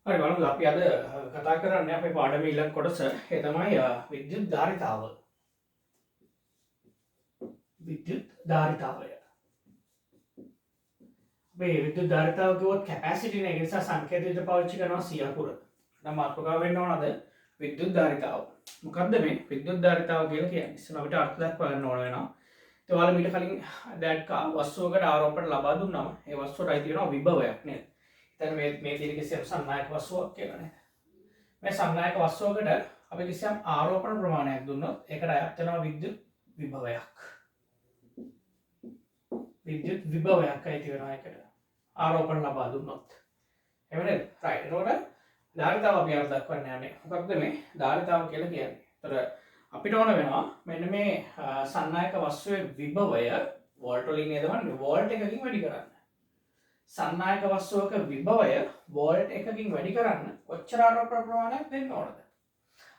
හරි බලමු අපි අද කතා කරන්නේ අපේ පාඩමේ ඊළඟ කොටස. ඒ තමයි විද්‍යුත් ධාරිතාව. විද්‍යුත් ධාරිතාවය. මේ විද්‍යුත් ධාරිතාව කිව්වොත් කැපැසිටි නේ. ඒ නිසා සංකේත විදිහට පාවිච්චි කරනවා C අකුර. නම් මාතෘකාව වෙන්න ඕනද විද්‍යුත් ධාරිතාව. මොකද්ද මේ විද්‍යුත් ධාරිතාව කියලා කියන්නේ? ඉතින් අපිට අර්ථ දක්වා ගන්න ඕන වෙනවා. ඒ ඔයාලා මීට කලින් දැක්කා වස්තුවකට ආරෝපණ ලබා දුන්නාම ඒ වස්තුවටයි තියෙනවා විභවයක් නේද? දැන් මේ තියෙන කිසියම් සන්නායක වස්තුවක් කියලා නේද? මේ සන්නායක වස්තුවකට අපි කිසියම් ආරෝපණ ප්‍රමාණයක් දුන්නොත් ඒකට අයත් වෙනවා විද්‍යුත් විභවයක්. විද්‍යුත් විභවයක් අයිති වෙනවා ඒකට ආරෝපණ ලබා දුන්නොත්. එහෙම නේද? රයිට්. එතකොට ධාරිතාව අපි අර දක්වන්න යන්නේ. මොකක්ද මේ ධාරිතාව කියලා කියන්නේ? ඒතර අපිට ඕන වෙනවා මෙන්න මේ සන්නායක වස්තුවේ විභවය වෝල්ට් වලින් නේදවන්නේ වෝල්ට් එකකින් වැඩි කරන්න. සන්නායක වස්තුවක විභවය වෝල්ට් එකකින් වැඩි කරන්න කොච්චර ආරෝපණ ප්‍රමාණයක් දෙන්න ඕනද?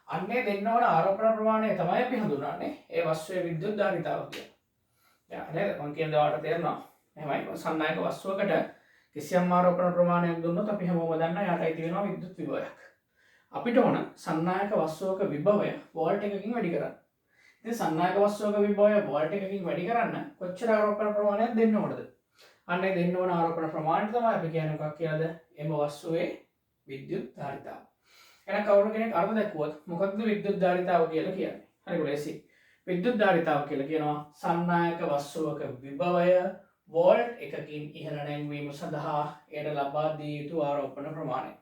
අන්නේ දෙන්න ඕන ආරෝපණ ප්‍රමාණය තමයි අපි හඳුනන්නේ ඒ වස්තුවේ විද්‍යුත් ධාරිතාව කියලා. දැන් නේද මම කියන දේ තේරෙනවා. එහෙමයි සන්නායක වස්තුවකට කිසියම් ආරෝපණ ප්‍රමාණයක් දුන්නොත් අපි හැමෝම දන්නා යාටයි තියෙනවා විද්‍යුත් විභවයක්. අපිට ඕන සන්නායක වස්තුවක විභවය වෝල්ට් එකකින් වැඩි කරන්න. ඉතින් සන්නායක වස්තුවක විභවය වෝල්ට් එකකින් වැඩි කරන්න කොච්චර ආරෝපණ ප්‍රමාණයක් දෙන්න ඕනද? අන්නේ දෙන්න ඕන ආරෝපණ ප්‍රමාණය තමයි අපි කියන්නේ මොකක් කියලාද? එම වස්තුවේ විද්‍යුත් ධාරිතාව. එහෙනම් කවුරු කෙනෙක් අර්ථ දැක්වුවොත් මොකක්ද විද්‍යුත් ධාරිතාව කියලා කියන්නේ? හරි ලේසි. විද්‍යුත් ධාරිතාව කියලා කියනවා සන්නායක වස්තුවක විභවය වෝල්ට් එකකින් ඉහළ නැංවීම සඳහා එයට ලබා දිය යුතු ආරෝපණ ප්‍රමාණය.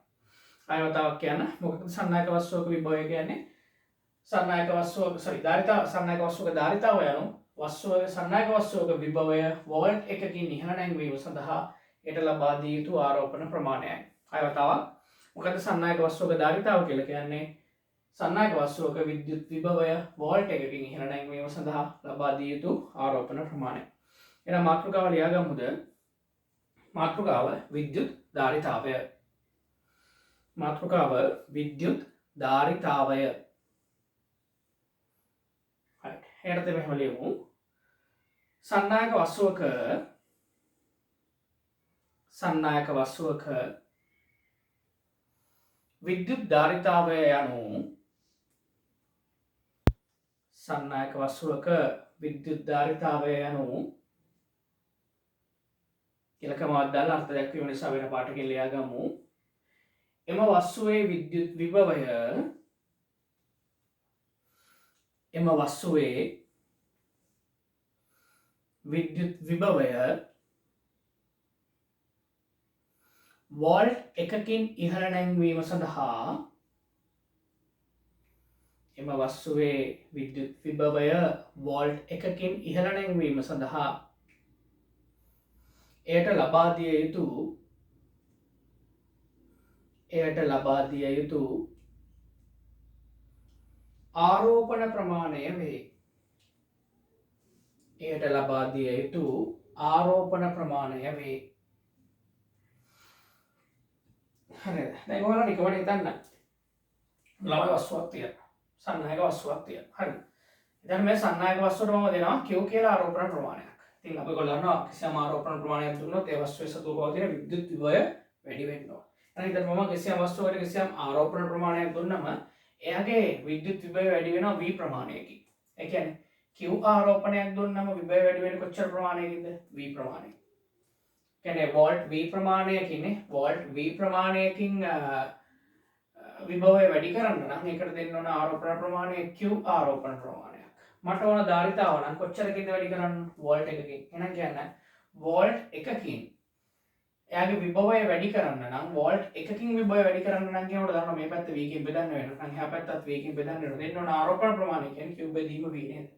අයවතාවක් කියන්න මොකක්ද සන්නායක වස්තුවක විභවය කියන්නේ? සන්නායක වස්තුවක ධාරිතාව සන්නායක වස්තුවක ධාරිතාව යනු වස්තුවේ සන්නායක වස්තුවක විභවය වෝල්ට් එකකින් ඉහළ නැංවීම සඳහා එයට ලබා දිය යුතු ආරෝපණ ප්‍රමාණයයි. අයවතාවක් මොකද සන්නායක වස්තුවක ධාරිතාව කියලා කියන්නේ සන්නායක වස්තුවක විද්‍යුත් විභවය වෝල්ට් එකකින් ඉහළ නැංවීම සඳහා ලබා දිය යුතු ආරෝපණ ප්‍රමාණය. එහෙනම් මාතෘකාව ලියාගමුද? මාතෘකාව විද්‍යුත් ධාරිතාවය. මාතෘකාව විද්‍යුත් ධාරිතාවය. හරි. එහෙනම් මෙහෙම ලියමු. සන්නායක වස්තුවක විද්‍යුත් ධාරිතාවය යනු සන්නායක වස්තුවක විද්‍යුත් ධාරිතාවය යනු ඉලක්කමක් දාලා අර්ථ දැක්වීම නිසා වෙන පාඩකින් ලියාගමු. එම වස්තුවේ විද්‍යුත් විභවය වෝල්ට් එකකින් ඉහළ නැංවීම සඳහා එයට ලබා දිය යුතු ආරෝපණ ප්‍රමාණය වේ. එයට ලබා දිය යුතු ආරෝපණ ප්‍රමාණය වේ. හරිද? දැන් ඔයාලා නිකමට හිතන්න. ළමයි වස්තුවක් තියෙනවා. සන්නායක වස්තුවක් තියෙනවා. හරිද? දැන් මේ සන්නායක වස්තුවට මම දෙනවා Q කියලා ආරෝපණ ප්‍රමාණයක්. ඉතින් අපි ගොල්ලන්නවා කිසියම් ආරෝපණ ප්‍රමාණයක් දුන්නොත් ඒ වස්තුවේ සතුව පවතින විද්‍යුත් විභවය වැඩි වෙන්න ඕන. එහෙනම් ඉතින් මම කිසියම් වස්තුවකට කිසියම් ආරෝපණ ප්‍රමාණයක් දුන්නම එයාගේ විද්‍යුත් විභවය වැඩි වෙනවා V ප්‍රමාණයකින්. ඒ කියන්නේ Q ආරෝපණයක් දුන්නම විභවය වැඩි වෙන්නේ කොච්චර ප්‍රමාණයකින්ද? V ප්‍රමාණයකින්. කියන්නේ වෝල්ට් V ප්‍රමාණයකින් විභවය වැඩි කරන්න නම් ඒකට දෙන්න ඕන ආරෝපණ ප්‍රමාණය Q ආරෝපණ ප්‍රමාණයක්. මට ඕන ධාරිතාව නම් කොච්චරකින්ද වැඩි කරන්න? වෝල්ට් එකකින්. එහෙනම් කියන්න වෝල්ට් එකකින් එයාගේ විභවය වැඩි කරන්න නම් වෝල්ට් එකකින් විභවය වැඩි කරන්න නම් කියනකොට දන්නවා මේ පැත්ත V කින් බෙදන්න වෙනවා. නම් එහා පැත්තත් V කින් බෙදන්න වෙනවා. දෙන්න ඕන ආරෝපණ ප්‍රමාණය කියන්නේ Q බෙදීම V නේද?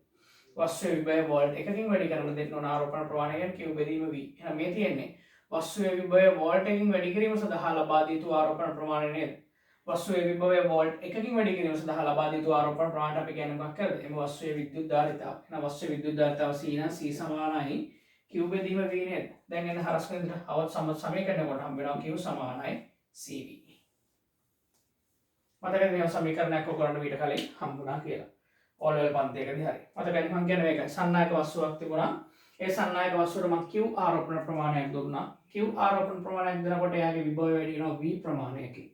වස්තුවේ විභවය වෝල්ට් එකකින් වැඩි කරන්න දෙන්න ඕන ආරෝපණ ප්‍රමාණය කියන්නේ Q බෙදීම V. එහෙනම් මේ තියෙන්නේ වස්තුවේ විභවය වෝල්ට් එකකින් වැඩි කිරීම සඳහා ලබා දිය යුතු ආරෝපණ ප්‍රමාණය නේද? වස්තුවේ විභවය වෝල්ට් එකකින් වැඩි කිරීම සඳහා ලබා දිය යුතු ආරෝපණ ප්‍රමාණයට අපි කියන්නේ මොකක් කරද? එම වස්තුවේ විද්‍යුත් ධාරිතාව. එහෙනම් වස්තුවේ විද්‍යුත් ධාරිතාව C නම් C සමානයි Q බෙදීම V නේද? දැන් එන්න හරස් වෙන අවත් සමීකරණය කොට හම්බ වෙනවා Q සමානයි CV. මතකද මේ සමීකරණයක් ඔයගොල්ලන්ට ඊට කලින් හම්බුණා කියලා. ඕල් ලෙවල් පන්තියකදී හරි. මතකද මම කියන්නේ මේක සන්නායක වස්තුවක් තිබුණා. ඒ සන්නායක වස්තුවට මම Q ආරෝපණ ප්‍රමාණයක් දුන්නා. Q ආරෝපණ ප්‍රමාණයක් දෙනකොට එයාගේ විභවය වැඩි වෙනවා V ප්‍රමාණයකින්.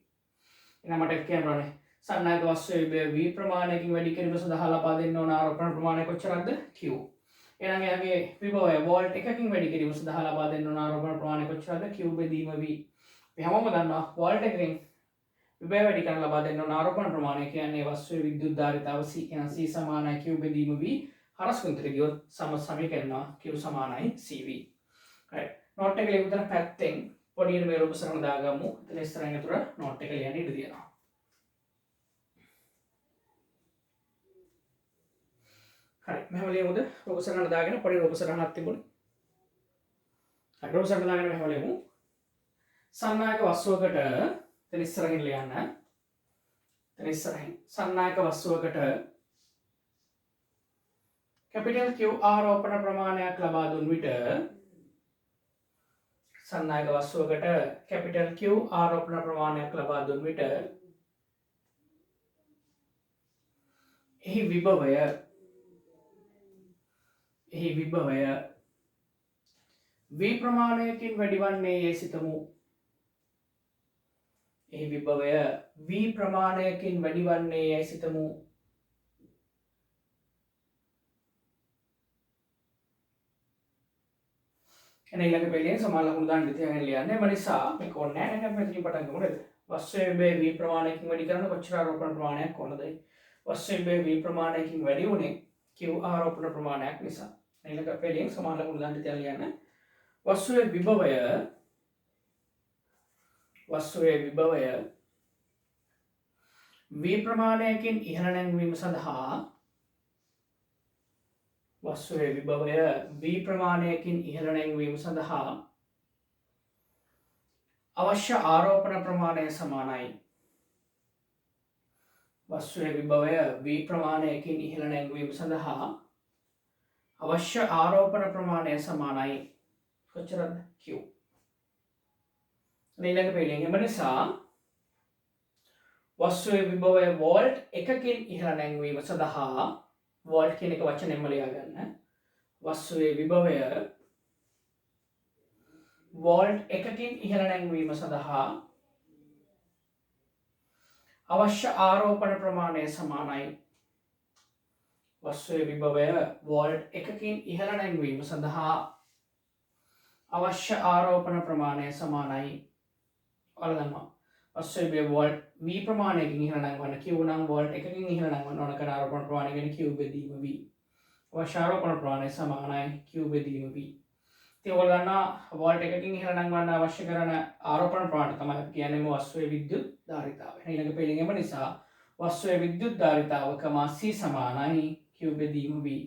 එහෙනම් මට කියන්න ඕනේ සන්නායක වස්තුවේ V ප්‍රමාණයකින් වැඩි කිරීම සඳහා ලබා දෙන්න ඕන ආරෝපණ ප්‍රමාණය කොච්චරද? Q. එහෙනම් එයාගේ විභවය වෝල්ට් එකකින් වැඩි කිරීම සඳහා ලබා දෙන්න ඕන ආරෝපණ ප්‍රමාණය කොච්චරද? Q බෙදීම V. අපි හැමෝම දන්නවා වෝල්ට් එකකින් විභවය වැඩි කරන ලබා දෙන්න ඕන ආරෝපණ ප්‍රමාණය කියන්නේ වස්තුවේ විද්‍යුත් ධාරිතාව C. එහෙනම් C සමානයි Q බෙදීම V. හරස් කුන්තරේ ගියොත් සමීකරණය Q සමානයි CV. right. නෝට් එක ලියපු තැන පැත්තෙන් පොඩියට මේ රූප සරණ දාගමු. එතන ඉස්සරහින් අතර නෝට් එක ලියන්න ඉඩ තියෙනවා. හරි. මෙහෙම ලියමුද? රූප සරණ දාගෙන පොඩි රූප සරණක් තිබුණේ. හරි. රූප සරණ දාගෙන මෙහෙම ලියමු. සන්නායක වස්තුවකට එතන ඉස්සරහින් ලියන්න. එතන ඉස්සරහින් සන්නායක වස්තුවකට කැපිටල් Q ආරෝපණ ප්‍රමාණයක් ලබා දුන් විට සන්නායක වස්තුවකට කැපිටල් Q ආරෝපණ ප්‍රමාණයක් ලබා දුන් විට එහි විභවය V ප්‍රමාණයකින් වැඩි වන්නේ යයි සිතමු. එහි විභවය V ප්‍රමාණයකින් වැඩි වන්නේ යයි සිතමු. එන ඊළඟ පෙළේ සමාන ලකුණු දාන්න තියාගෙන ලියන්නේ. එම නිසා මේක ඕනේ නැහැ නේද? මෙතනින් පටන් ගමු නේද? වස්තුවේ V ප්‍රමාණයකින් වැඩි කරන කොච්චර ආරෝපණ ප්‍රමාණයක් ඕනද? වස්තුවේ V ප්‍රමාණයකින් වැඩි උනේ Q ආරෝපණ ප්‍රමාණයක් නිසා. ඊළඟ පෙළේ සමාන ලකුණු දාන්න තියාගෙන ලියන්න. වස්තුවේ විභවය V ප්‍රමාණයකින් ඉහළ නැංවීම සඳහා අවශ්‍ය ආරෝපණ ප්‍රමාණය සමානයි. වස්තුවේ විභවය V ප්‍රමාණයකින් ඉහළ නැංවීම සඳහා අවශ්‍ය ආරෝපණ ප්‍රමාණය සමානයි. කොච්චරද? Q. ඊළඟ පෙළෙන් එම නිසා වස්තුවේ විභවය වෝල්ට් එකකින් ඉහළ නැංවීම සඳහා වෝල්ට් කියන එක වචනයෙන්ම ලියා ගන්න. වස්තුවේ විභවය වෝල්ට් එකකින් ඉහළ නැංවීම සඳහා අවශ්‍ය ආරෝපණ ප්‍රමාණය සමානයි. වස්තුවේ විභවය වෝල්ට් එකකින් ඉහළ නැංවීම සඳහා අවශ්‍ය ආරෝපණ ප්‍රමාණය සමානයි. ඔයාලා වස්තුවේ වෝල්ට් V ප්‍රමාණයකින් ඉහළ නැංවන්න Q නම් වෝල්ට් එකකින් ඉහළ නැංවන්න ඕන කරන ආරෝපණ ප්‍රමාණය කියන්නේ Q බෙදීම V. අවශ්‍ය ආරෝපණ ප්‍රමාණය සමානයි Q බෙදීම V. ඉතින් ඔයාලා වෝල්ට් එකකින් ඉහළ නැංවන්න අවශ්‍ය කරන ආරෝපණ ප්‍රමාණය තමයි කියන්නේ මේ වස්තුවේ විද්‍යුත් ධාරිතාවය. ඊළඟ පෙළෙන් එම නිසා වස්තුවේ විද්‍යුත් ධාරිතාව C සමානයි Q බෙදීම V.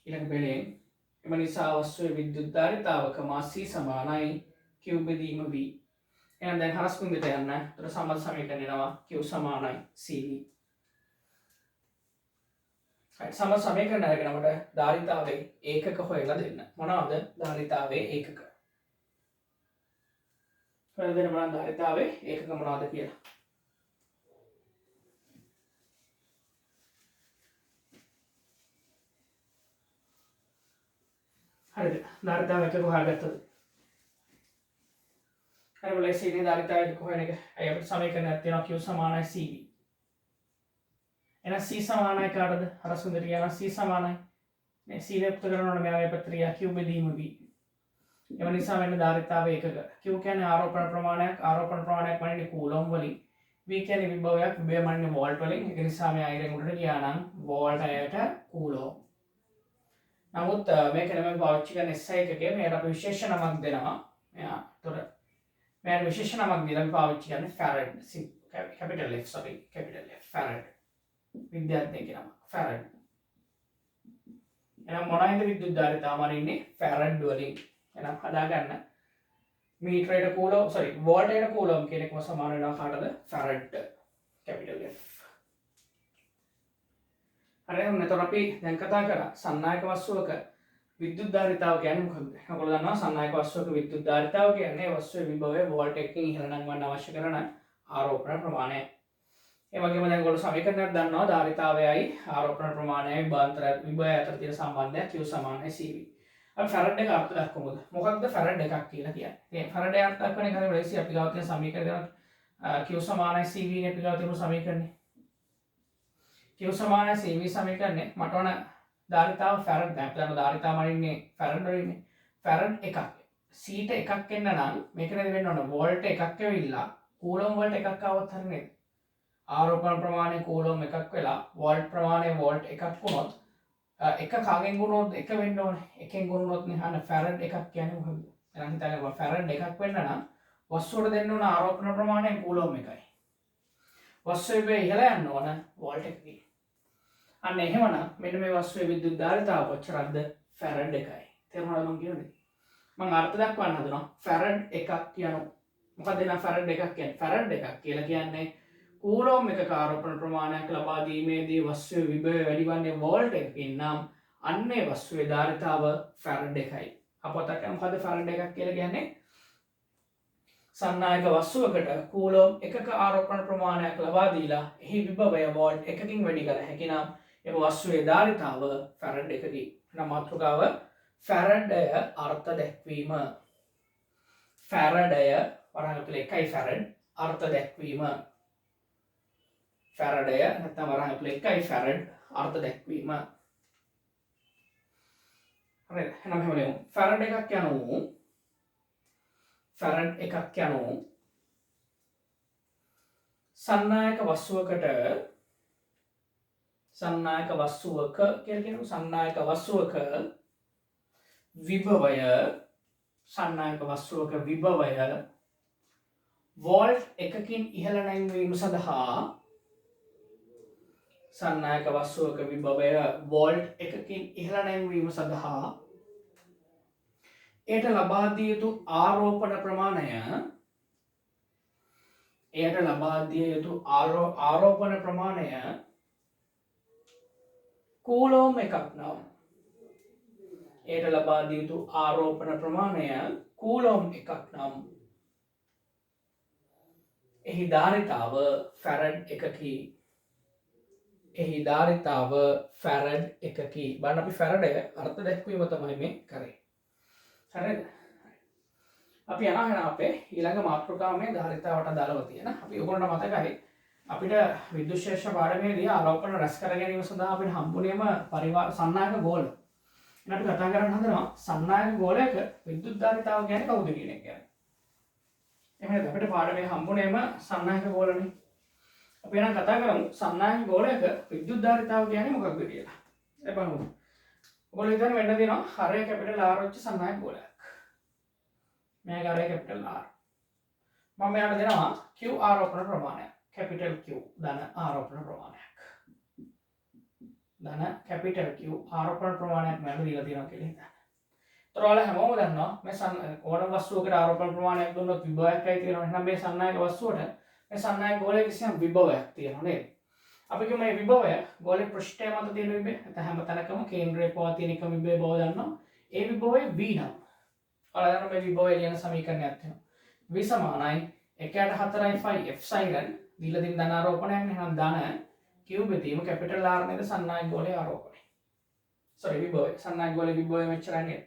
ඊළඟ පෙළෙන් එම නිසා වස්තුවේ විද්‍යුත් ධාරිතාව C සමානයි Q බෙදීම V. එහෙනම් දැන් හරස් කුන්දේට යන්න. ඒතර සම්බන්ධ සමීකරණය එනවා Q සමානයි CV. හරි සම්බන්ධ සමීකරණ අරගෙන අපිට ධාරිතාවේ ඒකක හොයලා දෙන්න. මොනවද ධාරිතාවේ ඒකක? හොයලා දෙන්න බලන්න ධාරිතාවේ ඒකක මොනවද කියලා. හරිද? ධාරිතාවේ ඒකක හොයාගත්තද? හරි බලයි සීනේ ධාරිතාවේ ඒකක හොයන එක. අය අපිට සමීකරණයක් තියෙනවා Q සමානයි CV. එහෙනම් C සමානයි කාටද? හරස් කුන්දේට කියනවා C සමානයි. මේ C වෙප්ත කරනකොට මෙයාගේ පැත්තට Q බෙදීම V. එම නිසා වෙන ධාරිතාවේ ඒකක. Q කියන්නේ ආරෝපණ ප්‍රමාණයක්. ආරෝපණ ප්‍රමාණයක් වන්නේ කූලොම් වලින්. V කියන්නේ විභවයක්. විභවය වන්නේ වෝල්ට් වලින්. ඒක නිසා මේ අයිරෙන් උඩට ගියා නම් වෝල්ට් අයට කූලොම්. නමුත් මේක නෙමෙයි පාවිච්චි කරන SI එකකේ මේකට අපි විශේෂ නමක් දෙනවා. මෙයා උතර මෙයාට විශේෂ නමක් දීලා අපි පාවිච්චි කරන්නේ farad. capital F farad. විද්‍යාඥයෙක් නම farad. එහෙනම් මොනයිද විද්‍යුත් ධාරිතාව මරින්නේ farad වලින්. එහෙනම් හදා ගන්න මීටරයට කූලොම් වෝල්ටයට කූලොම් කියන එකම සමාන වෙනවා කාටද? farad capital F. හරි එහෙනම් එතකොට අපි දැන් කතා කරා සන්නායක වස්තුවක විද්‍යුත් ධාරිතාව කියන්නේ මොකක්ද? ඔයගොල්ලෝ දන්නවා සන්නායක වස්තුවක විද්‍යුත් ධාරිතාව කියන්නේ වස්තුවේ විභවය වෝල්ට් එකකින් ඉහළ නංවන්න අවශ්‍ය කරන ආරෝපණ ප්‍රමාණය. ඒ වගේම දැන් ඔයගොල්ලෝ සමීකරණයක් දන්නවා ධාරිතාවයයි ආරෝපණ ප්‍රමාණයයි විභවය අතර තියෙන සම්බන්ධය Q සමානයි CV. අපි farad එක අර්ථ දක්වමුද? මොකක්ද farad එකක් කියලා කියන්නේ? ඉතින් farad එක අර්ථ දක්වන එක හරිය ලේසි. අපි ගාව තියෙන සමීකරණ Q සමානයි CV නේ අපි ගාව තිබුණු සමීකරණේ. Q සමානයි CV සමීකරණේ මට ඕන ධාරිතාව ෆැරඩ්. දැන් අපිට ධාරිතාව මනින්නේ ෆැරඩ් වලින්නේ. ෆැරඩ් එකක්. C ට එකක් එන්න නම් මේක නේද වෙන්න ඕන වෝල්ට් එකක් ඇවිල්ලා කූලොම් වලට එකක් ආවොත් හරිය නේද? ආරෝපණ ප්‍රමාණය කූලොම් එකක් වෙලා වෝල්ට් ප්‍රමාණය වෝල්ට් එකක් වුණොත් එක කගෙන් ගුණොත් එක වෙන්න ඕනේ. එකෙන් ගුණොත් නේ අන්න ෆැරඩ් එකක් කියන්නේ මොකක්ද? එහෙනම් හිතන්න ෆැරඩ් එකක් වෙන්න නම් වස්තුවට දෙන්න ඕන ආරෝපණ ප්‍රමාණය කූලොම් එකයි. වස්තුවේ ඉහළ යන්න ඕන වෝල්ට් එකකින්. අන්න එහෙමනම් මෙන්න මේ වස්තුවේ විද්‍යුත් ධාරිතාව කොච්චරක්ද? ෆැරඩ් එකයි. තේරුණාද මම කියන්නේ? මම අර්ථ දක්වන්න හදනවා. ෆැරඩ් එකක් කියනවා. මොකක්ද එහෙනම් ෆැරඩ් එකක් කියන්නේ? ෆැරඩ් එකක් කියලා කියන්නේ කූලොම් එකක ආරෝපණ ප්‍රමාණයක් ලබා දීමේදී වස්තුවේ විභවය වැඩි වන්නේ වෝල්ට් එකකින් නම් අන්නේ වස්තුවේ ධාරිතාව ෆැරඩ් එකයි. අපතක මොකද ෆැරඩ් එකක් කියලා කියන්නේ? සන්නායක වස්තුවකට කූලොම් එකක ආරෝපණ ප්‍රමාණයක් ලබා දීලා එහි විභවය වෝල්ට් එකකින් වැඩි කළ හැකි නම් ඒ වස්තුවේ ධාරිතාව ෆැරඩ් එකකි. නම් මාතෘකාව ෆැරඩය අර්ථ දැක්වීම. ෆැරඩය වරහන් තුල 1යි ෆැරඩ් අර්ථ දැක්වීම. ෆැරඩය නැත්නම් වරහන් තුල 1යි ෆැරඩ් අර්ථ දැක්වීම. හරිද? එහෙනම් මෙහෙම ලියමු. ෆැරඩ් එකක් යනු ෆැරඩ් එකක් යනු සන්නායක වස්තුවකට සන්නායක වස්තුවක කියලා කියනවා. සන්නායක වස්තුවක විභවය සන්නායක වස්තුවක විභවය වෝල්ට් එකකින් ඉහළ නැංවීම සඳහා සන්නායක වස්තුවක විභවය වෝල්ට් එකකින් ඉහළ නැංවීම සඳහා එයට ලබා දිය යුතු ආරෝපණ ප්‍රමාණය එයට ලබා දිය යුතු ආරෝපණ ප්‍රමාණය කූලොම් එකක් නම් එයට ලබා දිය යුතු ආරෝපණ ප්‍රමාණය කූලොම් එකක් නම් එහි ධාරිතාව ෆැරඩ් එකකි. එහි ධාරිතාව ෆැරඩ් එකකි. බලන්න අපි ෆැරඩය අර්ථ දැක්වීම තමයි මේ කරේ. හරිද? අපි යනවා එහෙනම් අපේ ඊළඟ මාතෘකාව මේ ධාරිතාවට අදාළව තියෙන. අපි ඔයගොල්ලන්ට මතකයි අපිට විද්‍යුත් ශේෂ්ත්‍ර පාඩමේදී ආරෝපණ රැස් කර ගැනීම සඳහා අපිට හම්බුනේම පරිවාර සන්නායක ගෝල. එහෙනම් අපි කතා කරන්න හදනවා සන්නායක ගෝලයක විද්‍යුත් ධාරිතාව කියන්නේ කවුද කියන එක ගැන. එහෙනම් අපිට පාඩමේ හම්බුනේම සන්නායක ගෝලනේ. අපි එහෙනම් කතා කරමු සන්නායක ගෝලයක විද්‍යුත් ධාරිතාව කියන්නේ මොකක්ද කියලා. ඒ බලමු. ඔයගොල්ලෝ හිතන්න වෙන්න දෙනවා හරය කැපිටල් R වෙච්ච සන්නායක ගෝලයක්. මේක හරය කැපිටල් R. මම මෙයාට දෙනවා Q ආරෝපණ ප්‍රමාණයක්. කැපිටල් Q ධන ආරෝපණ ප්‍රමාණයක්. ධන කැපිටල් Q ආරෝපණ ප්‍රමාණයක් මම දීලා තියෙනවා කියලා හිතන්න. ඒතර ඔයාලා හැමෝම දන්නවා මේ ඕනම වස්තුවකට ආරෝපණ ප්‍රමාණයක් දුන්නොත් විභවයක්යි තියෙනවා. එහෙනම් මේ සන්නායක වස්තුවට මේ සන්නායක ගෝලයේ කිසියම් විභවයක් තියෙනවා නේද? අපි කියමු මේ විභවය ගෝලයේ පෘෂ්ඨය මත තියෙන විභවය. නැත්නම් හැම තැනකම කේන්ද්‍රයේ පවා තියෙන එකම විභවය බව දන්නවා. ඒ විභවය V නම්. ඔයාලා දන්නවා මේ විභවය ලියන සමීකරණයක් තියෙනවා. V සමානයි 1/4 F sin දීලා තියෙන ධන ආරෝපණයක් එහෙනම් ධන Q බෙදීම කැපිටල් R නේද සන්නායක ගෝලයේ ආරෝපණය. sorry විභවය. සන්නායක ගෝලයේ විභවය මෙච්චරයි නේද?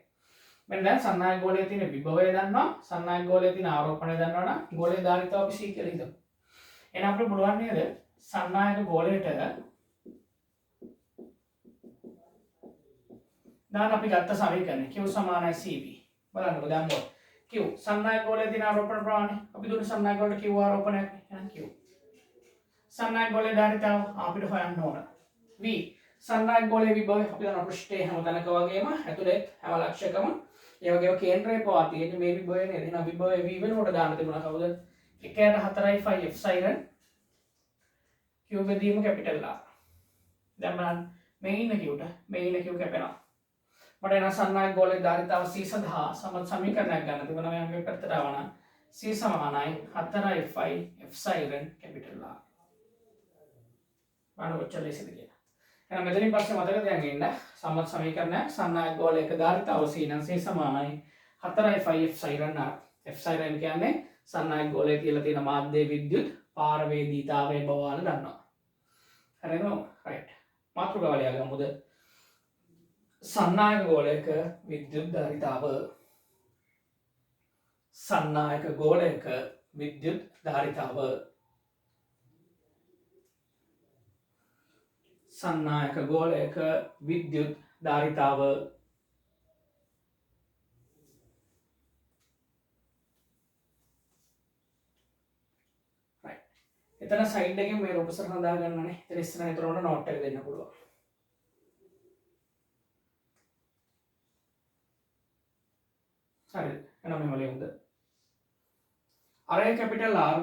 මෙන්න දැන් සන්නායක ගෝලයේ තියෙන විභවය දන්නවා. සන්නායක ගෝලයේ තියෙන ආරෝපණය දන්නවා නම් ගෝලයේ ධාරිතාව අපි C කියලා හිතමු. එහෙනම් අපිට පුළුවන් නේද සන්නායක ගෝලයට දැන් අපි ගත්ත සමීකරණය Q සමානයි CV. බලන්නකෝ දැන් මොකද? Q සන්නායක ගෝලයේ තියෙන ආරෝපණ ප්‍රමාණය. අපි දුන්නේ සන්නායක ගෝලයට Q ආරෝපණයක් නේ. එහෙනම් Q. සන්නායක ගෝලයේ ධාරිතාව අපිට හොයන්න ඕන. V සන්නායක ගෝලයේ විභවය අපි දන්නා පෘෂ්ඨයේ හැම තැනක වගේම ඇතුලේ හැම ලක්ෂයකම ඒ වගේම කේන්ද්‍රයේ පවා තියෙන මේ විභවය නේද? එහෙනම් විභවය V වෙනකොට දාන්න තිබුණා කවුද? 1/4 F sin Q බෙදීම කැපිටල් R. දැන් බලන්න මේ ඉන්න Q කැපෙනවා. මට එන සන්නායක ගෝලයේ ධාරිතාව C සඳහා සමීකරණයක් ගන්න තිබුණා. මම මේ පැත්තට ආවනම් C සමානයි 4 F sin කැපිටල් R. බලන්න ඔච්චර ලේසිද කියලා. එහෙනම් මෙතනින් පස්සේ මතක තියාගෙන ඉන්න සමත් සමීකරණයක් සන්නායක ගෝලයක ධාරිතාව C නම් C සමානයි 4 F sin R. F sin කියන්නේ සන්නායක ගෝලයේ තියලා තියෙන මාධ්‍ය විද්‍යුත් පාරවේදීතාවය බව ඔයාලා දන්නවා. හරිද? රයිට්. මාතෘකාව ලියගමුද? සන්නායක ගෝලයක විද්‍යුත් ධාරිතාව සන්නායක ගෝලයක විද්‍යුත් ධාරිතාව සන්නායක ගෝලයක විද්‍යුත් ධාරිතාව එතන සයිඩ් එකෙන් මේ රූප සටහන දාගන්නනේ. ඉතින් ඉස්සරහ ඒතරොන්න නෝට් එක දෙන්න පුළුවන්. හරිද? එහෙනම් මෙහෙම ලියමුද? අරය කැපිටල් R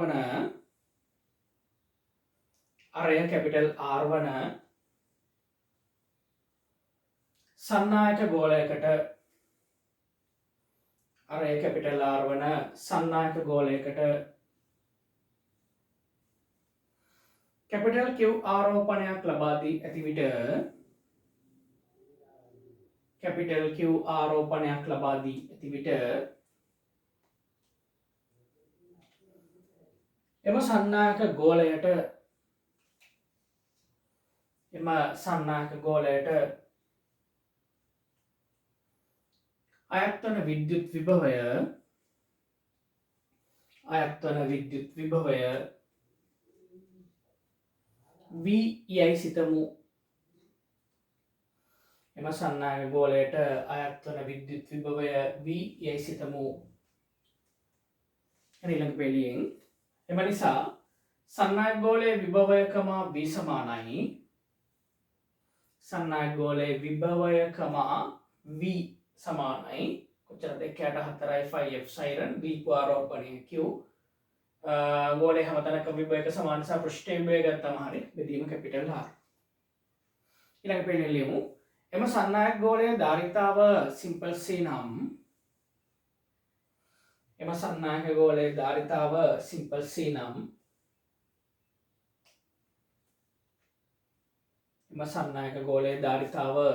වන සන්නායක ගෝලයකට කැපිටල් Q ආරෝපණයක් ලබා දී ඇති විට එම සන්නායක ගෝලයට අයත් වන විද්‍යුත් විභවය V යයි සිතමු. එම සන්නායක ගෝලයට අයත් වන විද්‍යුත් විභවය V යයි සිතමු. ඊළඟ පෙළියෙන් එම නිසා සන්නායක ගෝලයේ විභවය, V සමානයි. සන්නායක ගෝලයේ විභවය, V සමානයි. කොච්චරද? 1/4 5 එප්සයිලන් V ආරෝපණය Q. ගෝලයේ හැමතැනක විභවයක සමාන නිසා පෘෂ්ඨ විභවය ගත්තම හරි බෙදීම කැපිටල් R. ඊළඟ පෙළිය ලියමු. එම සන්නායක ගෝලයේ ධාරිතාව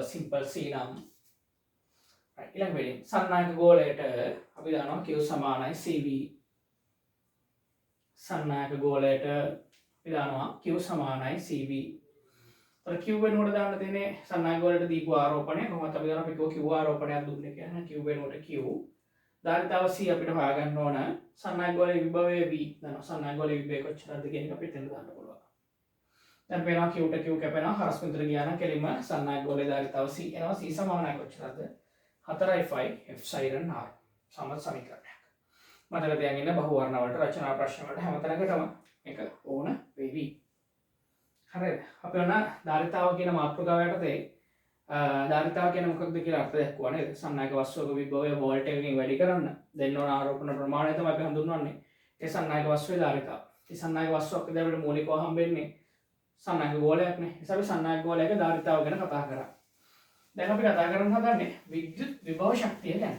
සිම්පල් C නම් ඊළඟ පෙළිය සන්නායක ගෝලයට අපි දානවා Q සමානයි CV. සන්නායක ගෝලයට අපි දානවා Q සමානයි CV. තර Q වෙනුවට දාන්න තියෙන්නේ සන්නායක ගෝලයට දීපු ආරෝපණය. කොහොමද අපි දානවා? අපි Q ආරෝපණයක් දුන්නේ කියන්නේ Q වෙනුවට Q. ධාරිතාව C අපිට හොයාගන්න ඕන. සන්නායක ගෝලයේ විභවය V. දානවා. සන්නායක ගෝලයේ විභවය කොච්චරද කියන එක අපිට එතන දාන්න පුළුවන්. දැන් පේනවා Q ට Q කැපෙනවා. හරස් පිටර ගියා නම් කෙලින්ම සන්නායක ගෝලයේ ධාරිතාව C එනවා. C සමානයි කොච්චරද? 4/5 එප්සයිලන් R. සමත් සමීකරණයක්. මතක තියාගන්න බහුවර්ණ වලට රචනා ප්‍රශ්න වලට හැමතැනකටම මේක ඕන වෙවි. හරිද? අපි ඔන්න ධාරිතාව කියන මාතෘකාව යටතේ ධාරිතාව කියන මොකක්ද කියලා අර්ථ දක්වනවා නේද? සන්නායක වස්තුවක විභවය වෝල්ට් එකකින් වැඩි කරන්න දෙන්න ඕන ආරෝපණ ප්‍රමාණය තමයි අපි හඳුන්වන්නේ. ඒ සන්නායක වස්තුවේ ධාරිතාව. ඒ සන්නායක වස්තුවක් විදිහට අපිට මූලිකව හම්බෙන්නේ සන්නායක ගෝලයක්නේ. ඒ නිසා අපි සන්නායක ගෝලයක ධාරිතාව ගැන කතා කරා. දැන් අපි කතා කරන්න හදන්නේ විද්‍යුත් විභව ශක්තිය ගැන.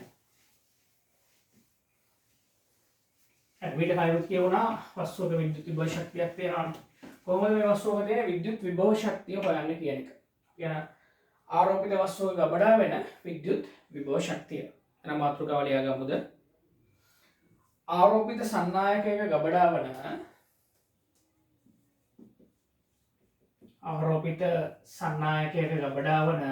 අපිට කලින් කියවුණා වස්තුවක විද්‍යුත් විභව ශක්තියක් තියෙනවා. කොහොමද මේ වස්තුවක තියෙන විද්‍යුත් විභව ශක්තිය හොයන්නේ කියන එක. කියන ආරෝපිත වස්තුවක ගබඩා වෙන විද්‍යුත් විභව ශක්තිය. එන මාතෘකාව ලියාගමුද? ආරෝපිත සන්නායකයක ගබඩා වන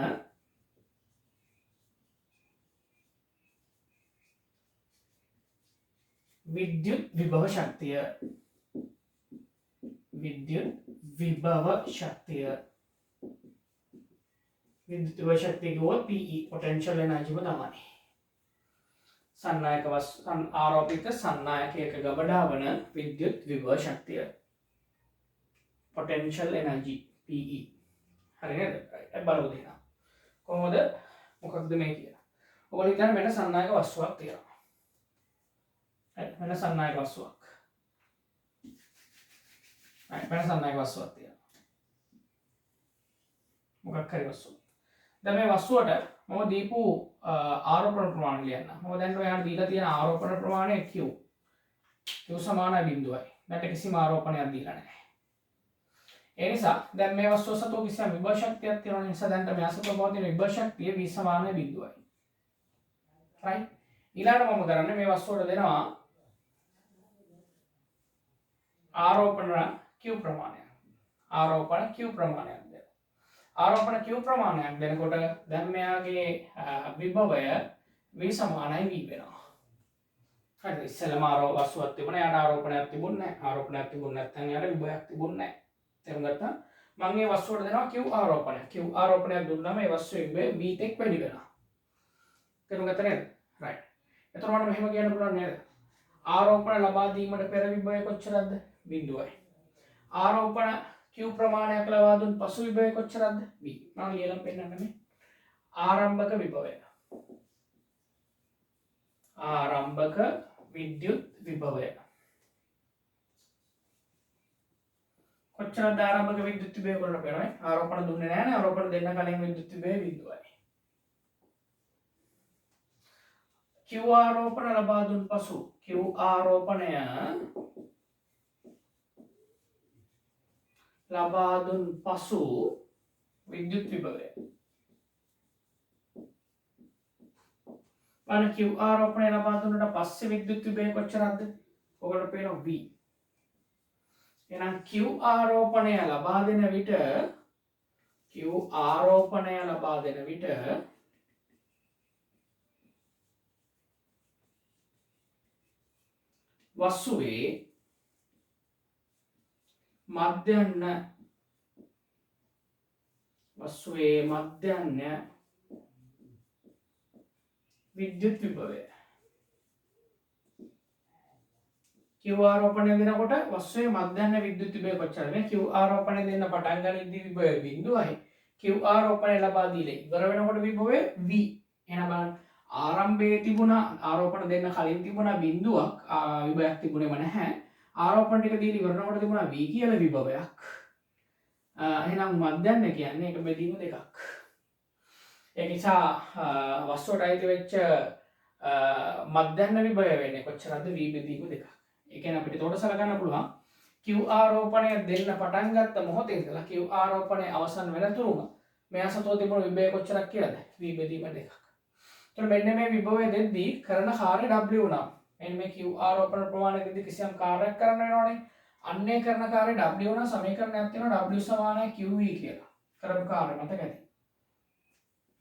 විද්‍යුත් විභව ශක්තිය කිව්වොත් PE potential energy තමයි. ආරෝපිත සන්නායකයක ගබඩා වන විද්‍යුත් විභව ශක්තිය potential energy PE. හරි නේද? බලමු දෙන්න. කොහොමද? මොකක්ද මේ කියලා. ඔයගොල්ලෝ හිතන්න මෙන්න සන්නායක වස්තුවක් තියෙනවා. මෙන්න සන්නායක වස්තුවක්. මෙන්න සන්නායක වස්තුවක් තියෙනවා. මොකක් හරි වස්තුවක්. දැන් මේ වස්තුවට මම දීපු ආරෝපණ ප්‍රමාණය ලියන්න. මම දැන් ඔයාලට දීලා තියෙන ආරෝපණ ප්‍රමාණය Q. Q සමානයි බිඳුවයි. මට කිසිම ආරෝපණයක් දීලා නැහැ. ඒ නිසා දැන් මේ වස්තුව සතු කිසිම විභව ශක්තියක් තියෙන නිසා දැන් මේ අසතු පවතින විභව ශක්තිය V සමානයි බිඳුවයි. right? ඊළඟට මම කරන්නේ මේ වස්තුවට දෙනවා ආරෝපණ Q ප්‍රමාණයක්. ආරෝපණ Q ප්‍රමාණයක් දෙනවා. ආරෝපණ Q ප්‍රමාණයක් දෙනකොට දැන් මෙයාගේ විභවය V සමානයි V වෙනවා. හරි ඉස්සෙල්ලාම වස්තුවක් තිබුණා යාට ආරෝපණයක් තිබුණේ නැහැ. ආරෝපණයක් තිබුණ නැත්නම් යාට විභවයක් තිබුණේ නැහැ. තේරුම් ගත්තා? මම මේ වස්තුවට දෙනවා Q ආරෝපණයක්. Q ආරෝපණයක් දුන්නාම මේ වස්තුවේ විභවය V තෙක් වැඩි වෙනවා. තේරුම් ගත්තා නේද? right. එතකොට මට මෙහෙම කියන්න පුළුවන් නේද? ආරෝපණ ලබා දීමට පෙර විභවය කොච්චරද? 0යි. ආරෝපණ Q ප්‍රමාණයක් ලබා දුන් පසු විභවය කොච්චරද? V. මම ලියලා පෙන්නන්න මේ. ආරම්භක විභවය. ආරම්භක විද්‍යුත් විභවය. කොච්චරද ආරම්භක විද්‍යුත් විභවය කරන්න පේනවනේ? ආරෝපණ දුන්නේ නැහැ නේ. ආරෝපණ දෙන්න කලින් විද්‍යුත් විභවය 0යි. Q ආරෝපණ ලබා දුන් පසු Q ආරෝපණය ලබා දුන් පසු විද්‍යුත් විභවය. බලන්න Q ආරෝපණය ලබා දුන්නට පස්සේ විද්‍යුත් විභවය කොච්චරද? ඔයගොල්ලෝ පේනවා V. එහෙනම් Q ආරෝපණය ලබා දෙන විට Q ආරෝපණය ලබා දෙන විට වස්තුවේ මධ්‍යන්න විද්‍යුත් විභවය. Q ආරෝපණය දෙනකොට වස්තුවේ මධ්‍යන්න විද්‍යුත් විභවය කොච්චරද? මේ Q ආරෝපණය දෙන්න පටන් ගනිද්දී විභවය 0යි. Q ආරෝපණය ලබා දීලා ඉවර වෙනකොට විභවය V. එහෙනම් බලන්න ආරම්භයේ තිබුණා ආරෝපණ දෙන්න කලින් තිබුණා බිඳුවක් විභවයක් තිබුණේම නැහැ. ආරෝපණ ටික දීලා ඉවර වෙනකොට තිබුණා V කියලා විභවයක්. එහෙනම් මධ්‍යන්න කියන්නේ එක බෙදීම දෙකක්. ඒ නිසා වස්තුවට අයිති වෙච්ච මධ්‍යන්න විභවය වෙන්නේ කොච්චරද? V බෙදීම දෙකක්. ඒ කියන්නේ අපිට උඩ සලකන්න පුළුවන් Q ආරෝපණය දෙන්න පටන් ගත්ත මොහොතේ ඉඳලා Q ආරෝපණය අවසන් වෙනතුරුම මෙයා සතෝ තිබුණු විභවය කොච්චරක් කියලාද? V බෙදීම දෙකක්. එතකොට මෙන්න මේ විභවය දෙද්දී කරන කාර්ය W නම් මෙන්න මේ Q ආරෝපණ ප්‍රමාණය දෙද්දී කිසියම් කාර්යයක් කරන්න වෙනවනේ. අන්නේ කරන කාර්ය W නම් සමීකරණයක් තියෙනවා W සමානයි QV කියලා. කරපු කාර්ය මතක ඇති.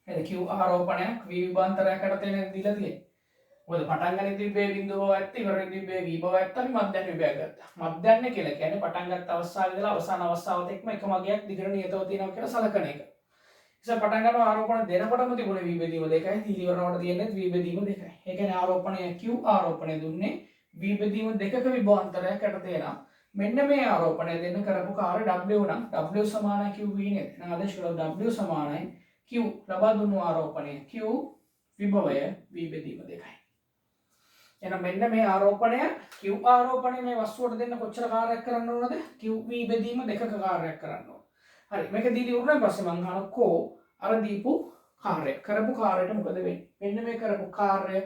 එහෙනම් Q ආරෝපණයක් V විභාන්තරයක් යටතේ දීලා තියෙන්නේ. මොකද පටන් ගන්න තිබ්බේ බිඳුව ඇත්ත ඉවර තිබ්බේ V බව ඇත්ත අපි මධ්‍යන්න විභවය ගත්තා. මධ්‍යන්න කියලා කියන්නේ පටන් ගත්ත අවස්ථාවේ ඉඳලා අවසාන අවස්ථාවට එක්ම එකම අගයක් දිගට නියතව තියෙනවා කියලා සලකන එක. ඉතින් පටන් ගන්නවා ආරෝපණ දෙනකොටම තිබුණේ V බෙදීම 2යි. තීලි වරනකොට තියෙන්නේ V බෙදීම 2යි. ඒ කියන්නේ ආරෝපණය Q ආරෝපණය දුන්නේ V බෙදීම 2ක විභවාන්තරයක් යටතේ නම් මෙන්න මේ ආරෝපණය දෙන්න කරපු කාර්ය W නම් W සමානයි QV නේද? එහෙනම් ආදේශ කළා W සමානයි Q ලබා දුන්නු ආරෝපණය Q විභවය V බෙදීම 2යි. එහෙනම් මෙන්න මේ ආරෝපණය Q ආරෝපණය මේ වස්තුවට දෙන්න කොච්චර කාර්යයක් කරන්න ඕනද? QV බෙදීම 2ක කාර්යයක් කරන්න ඕන. හරි මේක දීලා ඉවරනන් පස්සේ මම අහනවා කෝ අර දීපු කාර්ය කරපු කාර්යයට මොකද වෙන්නේ? මෙන්න මේ කරපු කාර්ය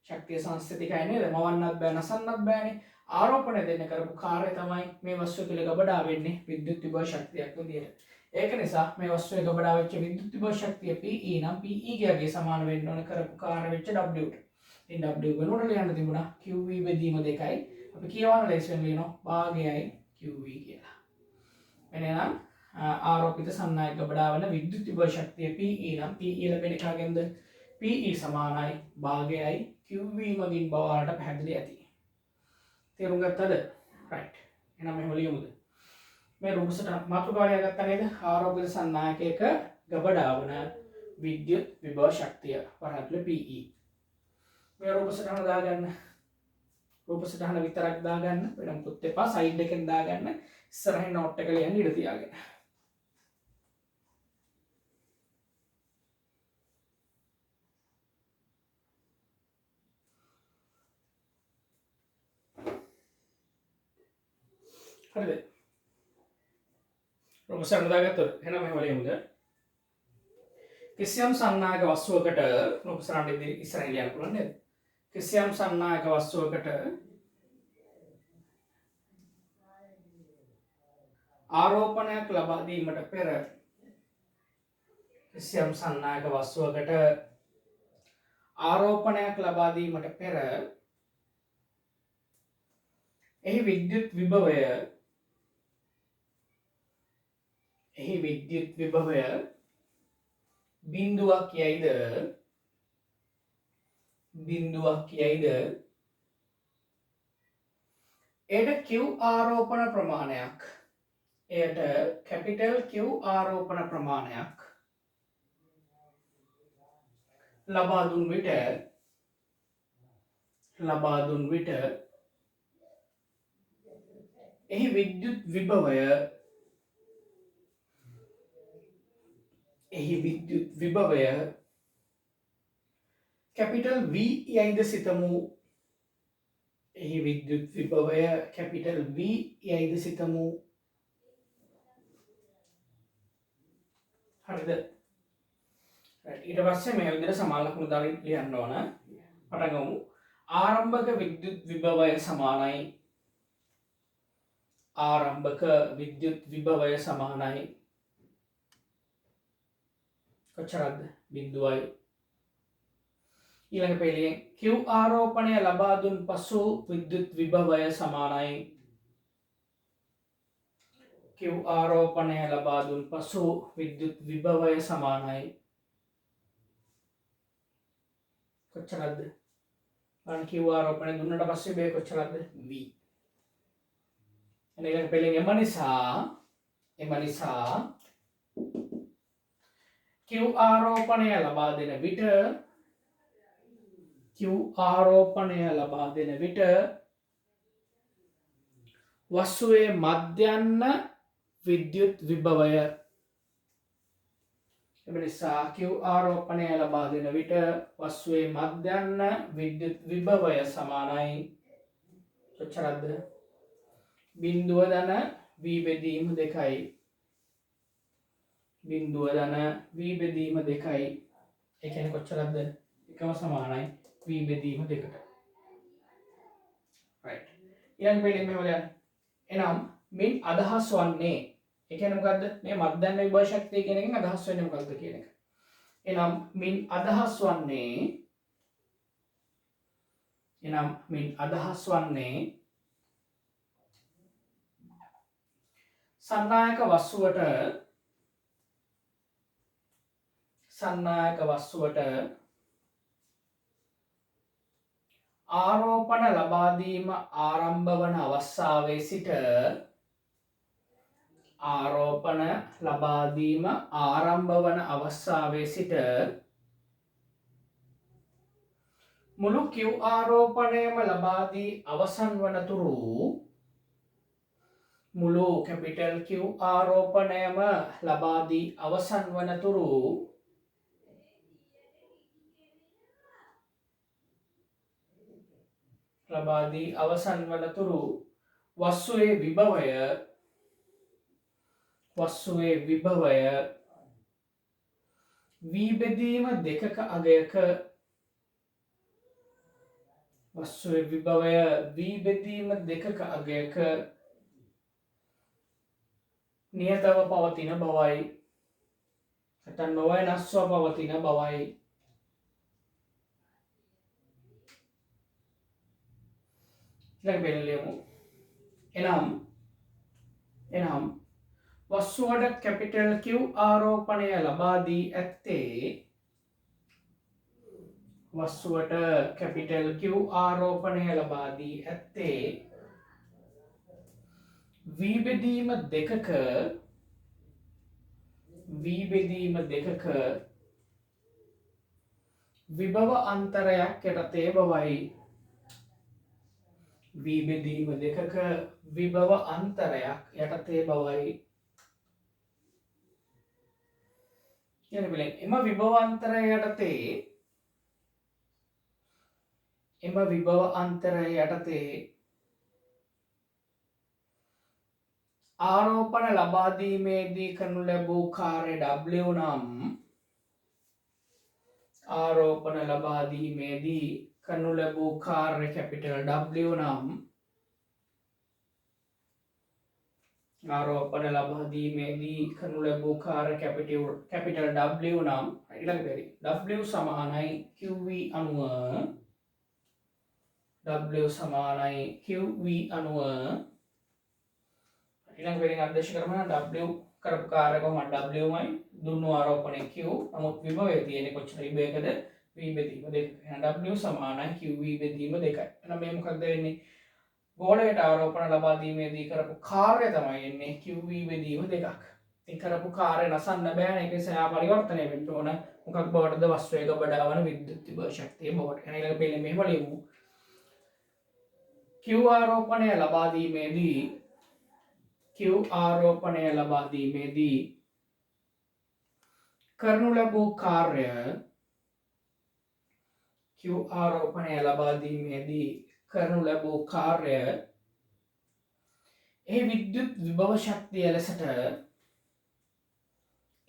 ශක්තිය සංස්ථිතිකයි නේද? මවන්නත් බෑ නසන්නත් බෑනේ. ආරෝපණය දෙන්න කරපු කාර්ය තමයි මේ වස්තුව තුළ ගබඩා වෙන්නේ විද්‍යුත් විභව ශක්තියක් විදියට. ඒක නිසා මේ වස්තුවේ ගබඩා වෙච්ච විද්‍යුත් විභව ශක්තිය PE නම් PE ගියගේ සමාන වෙන්න ඕන කරපු කාර්ය වෙච්ච W ට. ඉතින් W වෙනුවට ලියන්න තිබුණා QV බෙදීම 2යි. අපි කියවන ලේසියෙන් ලියනවා භාගයයි QV කියලා. එනනම් ආරෝපිත සන්නායක ගබඩා වන විද්‍යුත් විභව ශක්තිය PE නම් PE ලැබෙන එකගෙන්ද PE සමානයි භාගයයි QV මගින් බව වලට පැහැදිලි ඇති. තේරුම් ගත්තද? right. එහෙනම් මෙහෙම ලියමුද? මේ රූපසට මාතෘකාවලිය ගත්තා නේද? ආරෝපිත සන්නායකයක ගබඩා වන විද්‍යුත් විභව ශක්තිය වරහතුල PE. මේ රූපසටහන දාගන්න. රූපසටහන විතරක් දාගන්න. වෙන මුකුත් එපා. සයිඩ් එකෙන් දාගන්න. ඉස්සරහින් නෝට් එක ලියන්න ඉඩ තියාගෙන. හරිද? රූපසටහන දාගත්තොත් එහෙනම් මෙහෙම ලියමුද? කිසියම් සන්නායක වස්තුවකට රූපසටහන ඉස්සරහින් ලියන්න පුළුවන් නේද? කිසියම් සන්නායක වස්තුවකට ආරෝපණයක් ලබා දීමට පෙර කිසියම් සන්නායක වස්තුවකට ආරෝපණයක් ලබා දීමට පෙර එහි විද්‍යුත් විභවය බිඳුවක් යයිද එයට Q ආරෝපණ ප්‍රමාණයක්. එයට කැපිටල් Q ආරෝපණ ප්‍රමාණයක් ලබා දුන් විට එහි විද්‍යුත් විභවය කැපිටල් V යයිද සිතමු. එහි විද්‍යුත් විභවය කැපිටල් V යයිද සිතමු. හරිද? ඊට පස්සේ මේ විදිහට සමාන ලකුණු දාලා ලියන්න ඕන. පටන් ගමු. ආරම්භක විද්‍යුත් විභවය සමානයි. කොච්චරද? 0යි. ඊළඟ පෙළියෙන් Q ආරෝපණය ලබා දුන් පසු විද්‍යුත් විභවය සමානයි. Q ආරෝපණය ලබා දුන් පසු විද්‍යුත් විභවය සමානයි. කොච්චරද? ඊළඟ Q ආරෝපණය දුන්නට පස්සේ මේ කොච්චරද? V. ඊළඟ පෙළියෙන් එම නිසා Q ආරෝපණය ලබා දෙන විට වස්තුවේ මධ්‍යන්න විද්‍යුත් විභවය. එම නිසා Q ආරෝපණය ලබා දෙන විට වස්තුවේ මධ්‍යන්න විද්‍යුත් විභවය සමානයි. කොච්චරද? 0 ධන V බෙදීම 2යි. 0 ධන V බෙදීම 2යි. ඒ කියන්නේ කොච්චරද? එකම සමානයි V බෙදීම 2ට. right. ඊළඟ පෙළෙන් මෙහෙම ලියන්න. එනම් මින් අදහස් වන්නේ, ඒ කියන්නේ මොකද්ද? මේ මධ්‍යන්න විභව ශක්තිය කියන එකෙන් අදහස් වෙන්නේ මොකද්ද කියන එක. එනම් මින් අදහස් වන්නේ සන්නායක වස්තුවට ආරෝපණ ලබා දීම ආරම්භ වන අවස්ථාවේ සිට මුළු Q ආරෝපණයම ලබා දී අවසන් වන තුරු මුළු කැපිටල් Q ආරෝපණයම ලබා දී අවසන් වන තුරු වස්තුවේ විභවය V බෙදීම 2ක අගයක නියතව පවතින බවයි. නැත්නම් නොවෙනස්ව පවතින බවයි. ඊළඟ පෙළලියමු. එනම් වස්තුවට කැපිටල් Q ආරෝපණය ලබා දී ඇත්තේ V බෙදීම 2ක විභව අන්තරයක් යටතේ බවයි. V බෙදීම 2ක විභව අන්තරයක් යටතේ බවයි. එම විභව අන්තරය යටතේ ආරෝපණ ලබා දීමේදී කරනු ලැබූ කාර්ය W නම් කැපිටල් W නම් ඊළඟ පෙළි W සමානයි QV අණුව ඊළඟ පෙළෙන් අධ්‍යක්ෂ කරන W කරපු කාර්ය කොහොමද? W මයි දුන්නු ආරෝපණය Q. නමුත් විභවය තියෙන්නේ කොච්චර විභවයකද? V බෙදීම 2. එහෙනම් W සමානයි QV බෙදීම 2යි. එහෙනම් මේ මොකක්ද වෙන්නේ? ගෝලයට ආරෝපණ ලබා දීමේදී කරපු කාර්යය තමයි එන්නේ QV බෙදීම දෙකක්. ඉතින් කරපු කාර්ය නසන්න බෑ. ඒක නිසා යා පරිවර්තනය වෙන්න ඕන. මොකක් බවටද? වස්තුවේ ගබඩා වන විද්‍යුත් විභව ශක්තිය බවට. එහෙනම් ඊළඟ පෙළේ මෙහෙම ලියමු. Q ආරෝපණය ලබා දීමේදී කරනු ලැබූ කාර්ය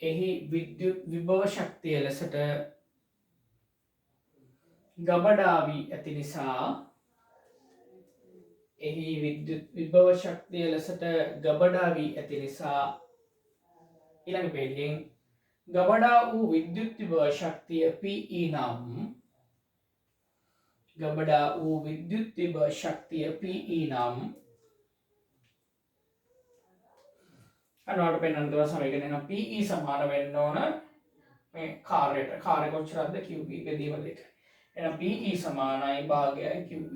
එහි විද්‍යුත් විභව ශක්තිය ලෙසට ගබඩා වී ඇති නිසා ඊළඟ පෙළෙන් ගබඩා වූ විද්‍යුත් විභව ශක්තිය PE නම් අනවට පෙන්වන්න දෙනවා සමීකරණය. එහෙනම් PE සමාන වෙන්න ඕන මේ කාර්යයට. කාර්ය කොච්චරද? QV බෙදීම 2. එහෙනම් PE සමානයි භාගයයි QV.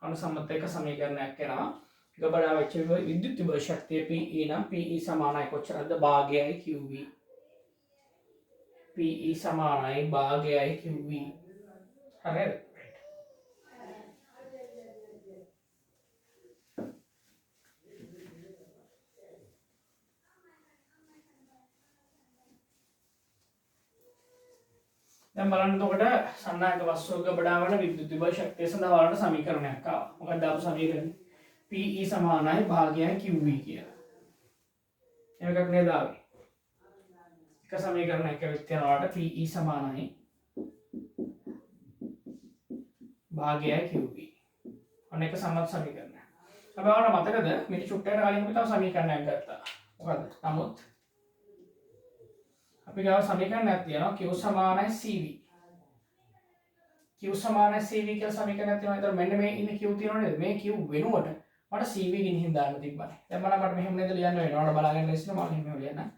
අනුසම්මත එක සමීකරණයක් එනවා. ගබඩා වෙච්ච විද්‍යුත් විභව ශක්තිය PE නම් PE සමානයි කොච්චරද? භාගයයි QV. PE සමානයි භාගයයි QV. හරිද? දැන් බලන්න එතකොට සන්නායක වස්තුවක ගබඩා වන විද්‍යුත් විභව ශක්තිය සඳහා බලන්න සමීකරණයක් ආවා. මොකක්ද ආපු සමීකරණය? PE සමානයි භාගයයි QV කියලා. එහෙම එකක් නේද ආවේ? එක සමීකරණයක් ඇවිත් යනවාට PE සමානයි භාගයයි QV. අනේක සම්මත සමීකරණයක්. අපි ආවන මතකද මේ චුට්ටකට කලින් අපි තව සමීකරණයක් ගත්තා. මොකද්ද? නමුත් අපි ගාව සමීකරණයක් තියෙනවා Q සමානයි CV. Q සමානයි CV කියලා සමීකරණයක් තියෙනවා. ඒතර මෙන්න මේ ඉන්නේ Q තියෙනව නේද? මේ Q වෙනුවට මට CV ගිනින් දාන්න තිබ්බනේ. දැන් මට මෙහෙම නේද ලියන්න වෙනවා. ඔයාලා බලාගෙන ඉන්න මම මෙහෙම ලියන්න.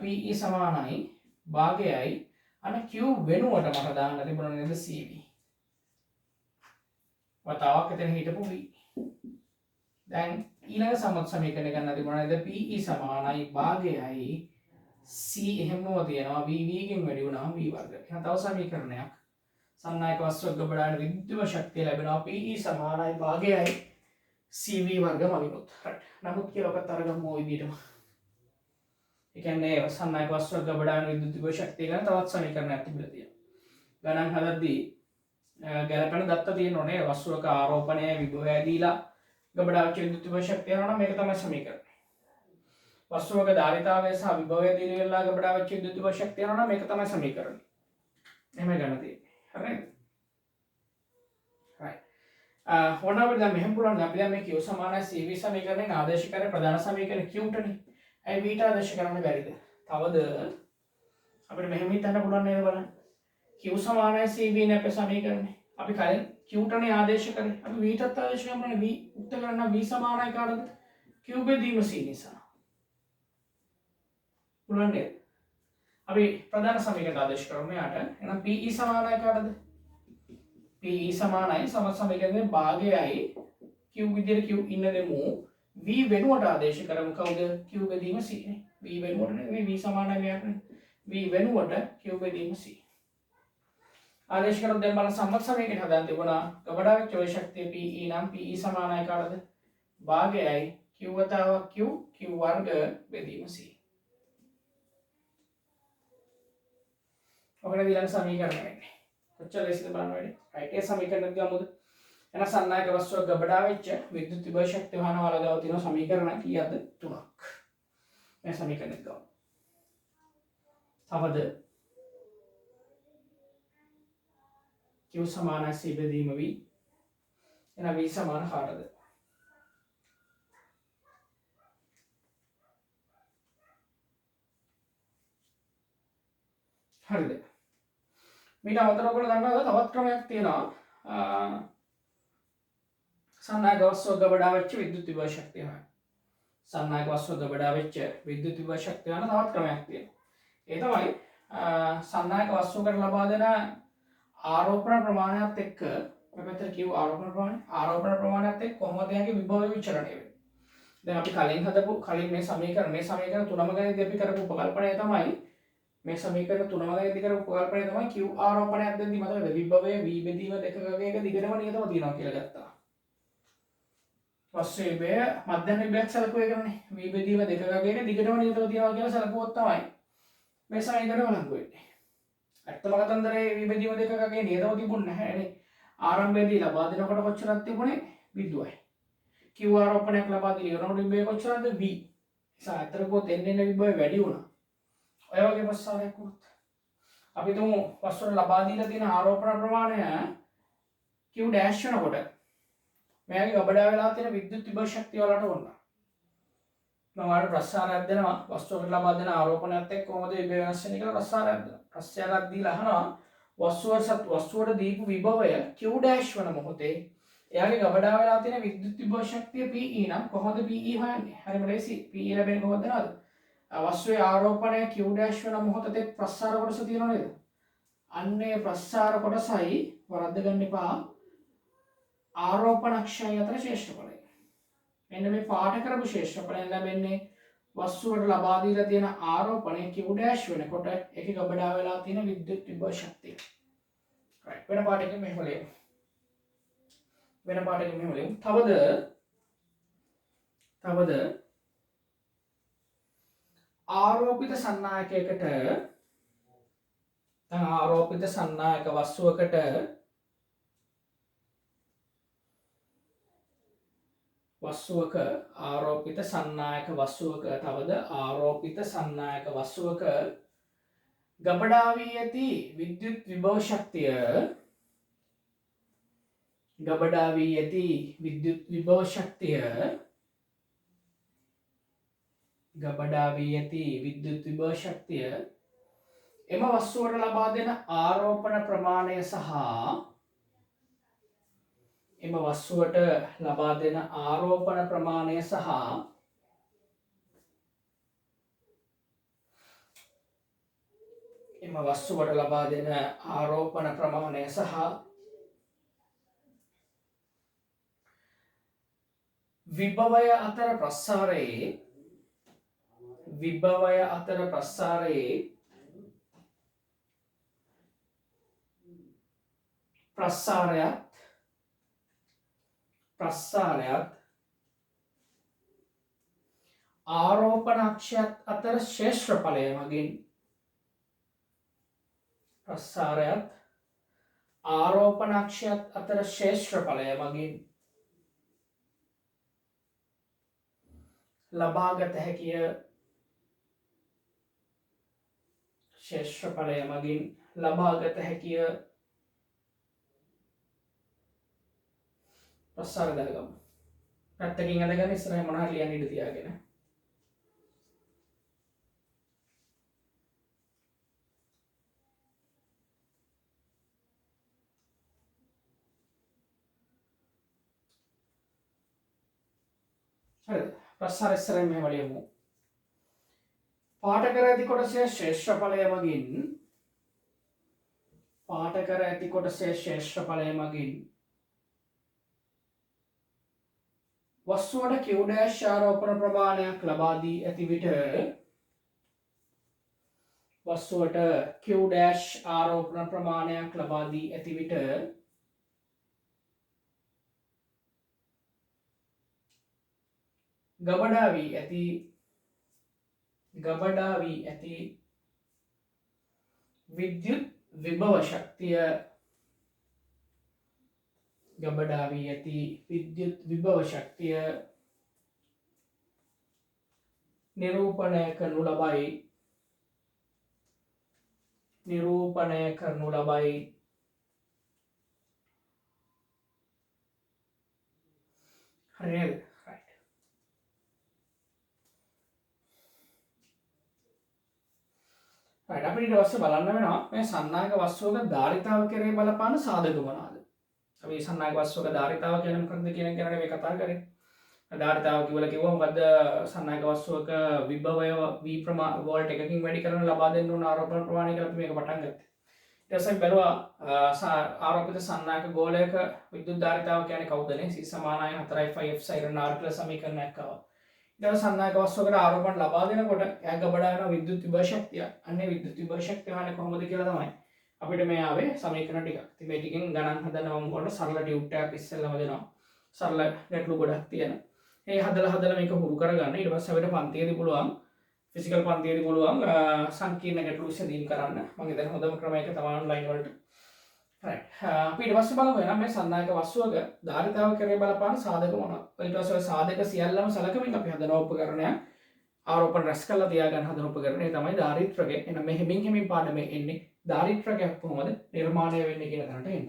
PE සමානයි භාගයයි අන Q වෙනුවට මට දාන්න තිබුණා නේද CV. වතාවක් එතන හිටපු V. දැන් ඊළඟ සමත් සමීකරණය ගන්න තිබුණා නේද? PE සමානයි භාගයයි C එහෙමම තියෙනවා V ගෙන් වැඩි වුණාම V වර්ග. එහෙනම් තව සමීකරණයක්. සන්නායක වස්තුවක ගබඩාවේ විද්‍යුත් ශක්තිය ලැබෙනවා PE සමානයි භාගයයි CV වර්ග මගිනුත්. හරි. නමුත් කියලා ඔකත් අරගමු ওই විදිහටම. ඒ කියන්නේ සන්නායක වස්තුවක ගබඩාවේ විද්‍යුත් ශක්තිය ගැන තවත් සමීකරණයක් තිබිලා තියෙනවා. ගණන් හදද්දී ගැලපෙන දත්ත තියෙනෝනේ වස්තුවක ආරෝපණය විභවය දීලා ගබඩාවේ විද්‍යුත් ශක්තිය යනවා නම් මේක තමයි සමීකරණය. වස්තුවක ධාරිතාවය සහ විභවය දීලා ගබඩා වෙච්ච විද්‍යුත් ශක්තිය යනවා නම් මේක තමයි සමීකරණය. එහෙම ගන්න තියෙන්නේ. හරිද? right. ඕනම දැන් මෙහෙම පුළුවන් අපි දැන් මේ Q සමානයි CV සමීකරණයෙන් ආදේශ කරේ ප්‍රධාන සමීකරණය Q ටනේ. ඇයි V ට ආදේශ කරන්න බැරිද? තවද අපිට මෙහෙම හිතන්න පුළුවන් නේද බලන්න. Q සමානයි CV නේ අපේ සමීකරණය. අපි කලින් Q ටනේ ආදේශ කරේ. අපි V ටත් ආදේශ කරනවා V උත්තර කරන්න V සමානයි කාටද? Q බෙදීම C නිසා. පුළුවන් නේද? අපි ප්‍රධාන සමීකරණ ආදේශ කරමු යාට. එහෙනම් PE සමානයි කාටද? PE සමානයි සමත් සමීකරණයේ භාගයයි Q විදිහට Q ඉන්න දෙමු. V වෙනුවට ආදේශ කරමු කවුද? Q බෙදීම C නේ. V වෙනුවට නෙවෙයි V සමානයි මෙයාට නේ. V වෙනුවට Q බෙදීම C. ආදේශ කරමු දැන් බලන්න සමත් සමීකරණ හදාන්න තිබුණා. ගබඩා වෙච්ච ඔය ශක්තිය PE නම් PE සමානයි කාටද? භාගයයි Q වතාවක් Q වර්ග බෙදීම C. ඔකට ඊළඟ සමීකරණය වෙන්නේ. කොච්චර ලේසිද බලන්න වැඩි. right ඒ සමීකරණයක් ගමුද? එන සන්නායක වස්තුවක ගබඩා වෙච්ච විද්‍යුත් විභව ශක්තිය වහන වලගාව තියෙන සමීකරණ කීයද? 3ක්. මේ සමීකරණයක් ගමු. තවද Q සමානයි C බෙදීම V. එන V සමාන කාටද? හරිද? මීට අමතරව ඔයගොල්ලෝ දන්නවද තවත් ක්‍රමයක් තියෙනවා සන්නායක වස්තුවක ගබඩා වෙච්ච විද්‍යුත් විභව ශක්තිය හොයන්න. සන්නායක වස්තුවක ගබඩා වෙච්ච විද්‍යුත් විභව ශක්තිය හොයන තවත් ක්‍රමයක් තියෙනවා. ඒ තමයි සන්නායක වස්තුවකට ලබා දෙන ආරෝපණ ප්‍රමාණයත් එක්ක ඔය පැත්තට කියව ආරෝපණ ප්‍රමාණයත් එක්ක කොහොමද එයාගේ විභවය විචලනය වෙන්නේ. දැන් අපි කලින් මේ සමීකරණ තුනම ගණිතය අපි කරපු උපකල්පනය තමයි මේ සමීකරණ තුනම ගණිතය කරපු උපකල්පනය තමයි q ආරෝපණයක් දෙද්දි මතකද විභවය v බෙදීම දෙකක දිගටම නියතව තියෙනවා කියලා ගත්තා. පස්සේ මේ මධ්‍යම විභවයක් සැලකුවේ කරන්නේ v බෙදීම දෙකක දිගටම නියතව තියෙනවා කියලා සැලකුවොත් තමයි මේ සමීකරණය වළංගු වෙන්නේ. ඇත්තම කතන්දරේ v බෙදීම දෙකක නියතව තිබුණේ නැහැ නේ. ආරම්භයේදී ලබා දෙනකොට කොච්චරක් තිබුණේ බිඳුවයි. q ආරෝපණයක් ලබා දී ඉවරනකොට විභවය කොච්චරද v. නිසා අතරකෝ එන්න විභවය වැඩි වුණා. ඔය වගේ ප්‍රශ්නයක් වුණත් අපි තුමු වස්තුවට ලබා දීලා තියෙන ආරෝපණ ප්‍රමාණය q ඩෑෂ් වෙනකොට මෙයාගේ ගබඩා වෙලා තියෙන විද්‍යුත් විභව ශක්තිය වලට ඕන. මම ඔයාලට ප්‍රශ්නයක් දෙනවා වස්තුවකට ලබා දෙන ආරෝපණයත් එක්ක කොහොමද විභව වෙනස් වෙන්නේ කියලා ප්‍රශ්නයක් දෙනවා. ප්‍රශ්නයක් දීලා අහනවා වස්තුවට දීපු විභවය q ඩෑෂ් වෙන මොහොතේ එයාගේ ගබඩා වෙලා තියෙන විද්‍යුත් විභව ශක්තිය Pe නම් කොහොමද Pe හොයන්නේ? හරිම ලේසි. Pe ලැබෙන්නේ කොහොමද නේද? වස්තුවේ ආරෝපණය q ඩෑෂ් වෙන මොහොතේ ප්‍රසාර කොටස තියෙනව නේද? අන්නේ ප්‍රසාර කොටසයි වරද්ද ගන්න එපා. ආරෝපණ අක්ෂය අතර ශේෂ්ඨඵලය. මෙන්න මේ පාඨ කරපු ශේෂ්ඨඵලයෙන් ලැබෙන්නේ වස්තුවට ලබා දීලා තියෙන ආරෝපණය q ඩෑෂ් වෙනකොට ඒකේ ගබඩා වෙලා තියෙන විද්‍යුත් විභව ශක්තිය. right වෙන පාඨයකින් මෙහෙම ලියමු. තවද ආරෝපිත සන්නායකයකට දැන් ආරෝපිත සන්නායක වස්තුවකට ආරෝපිත සන්නායක වස්තුවක ගබඩා වී ඇති විද්‍යුත් විභව ශක්තිය එම වස්තුවට ලබා දෙන ආරෝපණ ප්‍රමාණය සහ විභවය අතර ප්‍රසාරයේ ප්‍රසාරයත් ආරෝපණ අක්ෂයත් අතර ශේෂ්ඨඵලය මගින් ලබාගත හැකිය. ප්‍රසාර දාගමු. පැත්තකින් අඳගෙන ඉස්සරහ මොනවා හරි ලියන්න ඉඩ තියාගෙන. හරිද? ප්‍රසාර ඉස්සරහින් මෙහෙම ලියමු. පාඨ කර ඇති කොටසේ ශේෂ්ඨඵලය මගින් වස්තුවට q ඩෑෂ් ආරෝපණ ප්‍රමාණයක් ලබා දී ඇති විට ගබඩා වී ඇති විද්‍යුත් විභව ශක්තිය නිරූපණය කරනු ලබයි. හරිද? අපිට ඊට පස්සේ බලන්න වෙනවා මේ සන්නායක වස්තුවක ධාරිතාව කෙරේ බලපාන සාධක මොනවාද? අපි සන්නායක වස්තුවක ධාරිතාව කියන්නේ මොකක්ද කියන එක ගැන මේ කතා කරේ. ධාරිතාව කිව්වා මොකද්ද? සන්නායක වස්තුවක විභවය v වෝල්ට් එකකින් වැඩි කරන ලබා දෙන්න ඕන ආරෝපණ ප්‍රමාණය කියලා අපි මේක පටන් ගත්තා. ඊට බැලුවා ආරෝපිත සන්නායක ගෝලයක විද්‍යුත් ධාරිතාව කියන්නේ කවුදනේ C සමානයි 4 5 F R කියලා සමීකරණයක් ආවා. ඊට පස්සේ සන්නායක වස්තුවකට ආරෝපණ ලබා දෙනකොට එයා ගබඩා වෙන විද්‍යුත් විභව ශක්තිය. අන්නේ විද්‍යුත් විභව ශක්තිය හොයන්නේ කොහොමද කියලා තමයි අපිට මේ ආවේ සමීකරණ ටිකක්. ඉතින් මේ ටිකෙන් ගණන් හදන්න මම උගලට සරල ටියුට් එකක් ඉස්සෙල්ලාම දෙනවා. සරල ගැටලු ගොඩක් තියෙන. ඒ හදලා මේක හුරු කරගන්න. ඊට පස්සේ අපිට පන්තියේදී පුළුවන් ෆිසිකල් පන්තියේදී පුළුවන් සංකීර්ණ ගැටලු විසඳීම් කරන්න. මම හිතන්නේ හොඳම ක්‍රමය ඒක තමයි ඔන්ලයින් වලට. right. අපි ඊට පස්සේ බලමු එහෙනම් මේ සන්නායක වස්තුවක ධාරිතාව කෙරේ බලපාන සාධක මොනවද? ඊට පස්සේ ඔය සාධක සියල්ලම සලකමින් අපි හදන උපකරණය ආරෝපණ රැස් කරලා තියාගන්න හදන උපකරණය තමයි ධාරිත්‍රකය. එහෙනම් මේ හිමින් පාඩමේ එන්නේ ධාරිත්‍රකයක් කොහොමද නිර්මාණය වෙන්නේ කියන තැනට එන්න.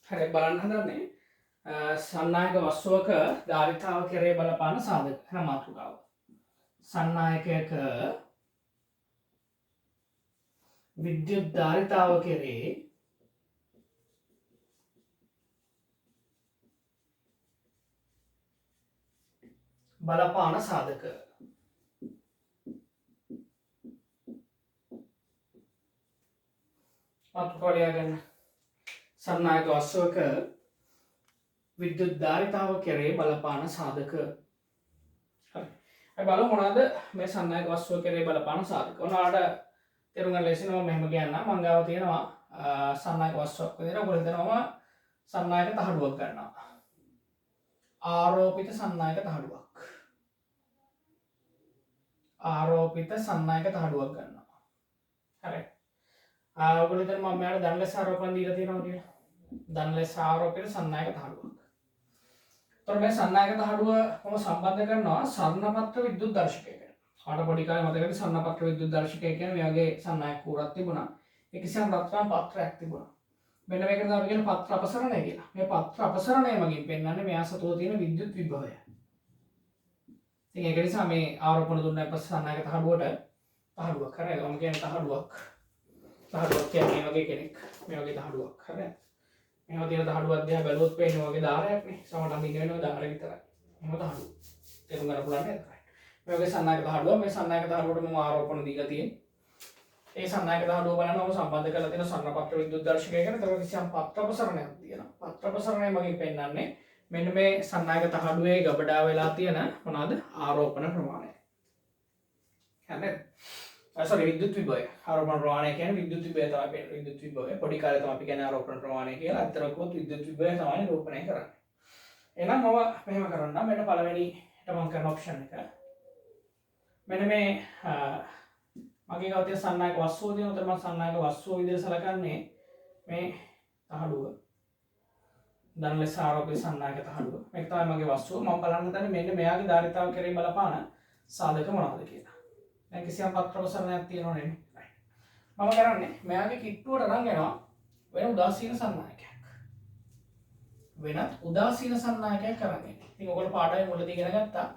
හරි බලන්න හදන්නේ සන්නායක වස්තුවක ධාරිතාව කෙරේ බලපාන සාධක. එහෙනම් මාතෘකාව. සන්නායකයක විද්‍යුත් ධාරිතාව කෙරේ බලපාන සාධක. මාතෘකාව ලියාගන්න. සන්නායක වස්තුවක විද්‍යුත් ධාරිතාව කෙරේ බලපාන සාධක. හරි. අපි බලමු මොනවද මේ සන්නායක වස්තුව කෙරේ බලපාන සාධක. ඔයාලට තේරුම් ගන්න ලේසි නම මෙහෙම කියන්න. මං ගාව තියෙනවා සන්නායක වස්තුවක් විදිහට ඔයගොල්ලෝ හිතනවා සන්නායක තහඩුවක් ගන්නවා. ආරෝපිත සන්නායක තහඩුවක්. ආරෝපිත සන්නායක තහඩුවක් ගන්නවා. හරි. ඔයගොල්ලෝ හිතනවා මම මෙයාට ධන ලෙස ආරෝපණ දීලා තියෙනවා කියලා. ධන ලෙස ආරෝපිත සන්නායක තහඩුවක්. තොර මේ සන්නායක තහඩුව කොහොම සම්බන්ධ කරනවා සරණපත්‍ර විද්‍යුත් දර්ශකයකට. ආට පොඩි කාලේ මතකද සරණපත්‍ර විද්‍යුත් දර්ශකය කියන්නේ මේ වගේ සන්නායක කූරක් තිබුණා. ඒ කිසියම් රත්තරන් පත්‍රයක් තිබුණා. මෙන්න මේකට තමයි කියන පත්‍ර අපසරණය කියලා. මේ පත්‍ර අපසරණය මගින් පෙන්වන්නේ මෙයා සතුව තියෙන විද්‍යුත් විභවය. ඉතින් ඒක නිසා මේ ආරෝපණ දුන්නා පස්සේ සන්නායක තහඩුවක් හරියද? මම කියන්නේ තහඩුවක් කියන්නේ මේ වගේ කෙනෙක්. මේ වගේ තහඩුවක් හරියද? මේවා තියෙන තහඩුවක් දිහා බැලුවොත් පේන්නේ වගේ දාරයක් නේ. සමහරවිට අඳින්න වෙනවා දාර විතරයි. එහෙම තහඩුව. තේරුම් ගන්න පුළුවන් නේද? මේ වගේ සන්නායක තහඩුව මේ සන්නායක තහඩුවට මම ආරෝපණ දීලා තියෙන්නේ. ඒ සන්නායක තහඩුව බලනවාම සම්බන්ධ කරලා තියෙන සරණපත්‍ර විද්‍යුත් දර්ශකයකට තව කිසියම් පත්‍ර අපසරණයක් තියෙනවා. පත්‍ර අපසරණය මගින් පෙන්වන්නේ මෙන්න මේ සන්නායක තහඩුවේ ගබඩා වෙලා තියෙන මොනවාද ආරෝපණ ප්‍රමාණය. හරිද? sorry විද්‍යුත් විභවය. ආරෝපණ ප්‍රමාණය කියන්නේ විද්‍යුත් විභවය තමයි පෙන්නන්නේ. විද්‍යුත් විභවය පොඩි කාලේ තමයි අපි කියන්නේ ආරෝපණ ප්‍රමාණය කියලා. අතන කොහොමද විද්‍යුත් විභවය තමයි නිරූපණය කරන්නේ. එහෙනම් මම මෙහෙම කරන්නම්. මෙන්න පළවෙනිට මම කරන ඔප්ෂන් එක. මෙන්න මේ මගේ ගාව තියෙන සන්නායක වස්තුව තියෙන උතර මම සන්නායක වස්තුව විදිහට සලකන්නේ මේ තහඩුව. ධන ලෙස ආරෝපිත සන්නායක තහඩුව. මේක තමයි මගේ වස්තුව. මම බලන්න හදන්නේ මෙන්න මෙයාගේ ධාරිතාව කෙරෙහි බලපාන සාධක මොනවද කියලා. දැන් කිසියම් පත්‍ර අපසරණයක් තියෙනව නෙමෙයි. මම කරන්නේ මෙයාගේ කිට්ටුවට අරන් යනවා වෙන උදාසීන සන්නායකයක්. වෙනත් උදාසීන සන්නායකයක් කරන් එන්නේ. ඉතින් ඔයගොල්ලෝ පාඩමේ මුලදී ඉගෙන ගත්තා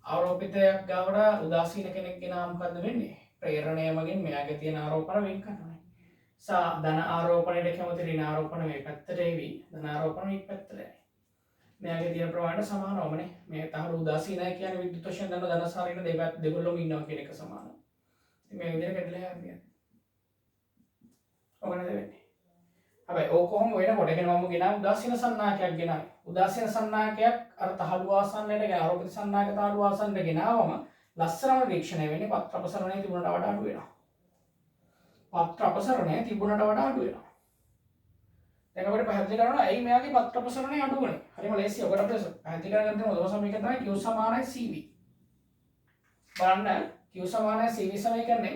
ආරෝපිතයක් ගාවට උදාසීන කෙනෙක් ගෙනා මොකද්ද වෙන්නේ? ප්‍රේරණය මගින් මෙයාගේ තියෙන ආරෝපණ වෙන් කරනවා. ධන ආරෝපණයට කැමති ඍණ ආරෝපණ මේ පැත්තට එවි. ධන ආරෝපණ මේ පැත්තට යයි. මෙයාගේ තියෙන ප්‍රමාණයට සමානවමනේ. මේ තහඩු උදාසීනයි කියන්නේ විද්‍යුත් වශයෙන් දන්න ධන සහ ඍණ දෙගොල්ලෝම ඉන්නවා කියන එක සමානයි. ඉතින් මේ විදිහට කැඩලා යන්නේ. ඔබනේ වෙන්නේ. හැබැයි ඕක කොහොම වෙනකොට කියන්නේ මම ගෙනා උදාසීන සන්නායකයක් ගෙනාවේ. උදාසීන සන්නායකයක් අර තහඩු ආසන්නයට ගෙන ආරෝපිත සන්නායක තහඩු ආසන්නයට ගෙනාවම ලස්සනම නිරීක්ෂණය වෙන්නේ පත්‍ර අපසරණය තිබුණට වඩා අඩු වෙනවා. පත්‍ර අපසරණය තිබුණට වඩා අඩු වෙනවා. දැන් අපිට පැහැදිලි කරනවා ඇයි මෙයාගේ පත්‍ර අපසරණය අඩු වුනේ. හරිම ලේසි. ඔකට අපිට පැහැදිලි කරගන්න තියෙන උදව සමීකරණය තමයි Q සමානයි CV. බලන්න Q සමානයි CV සමීකරණය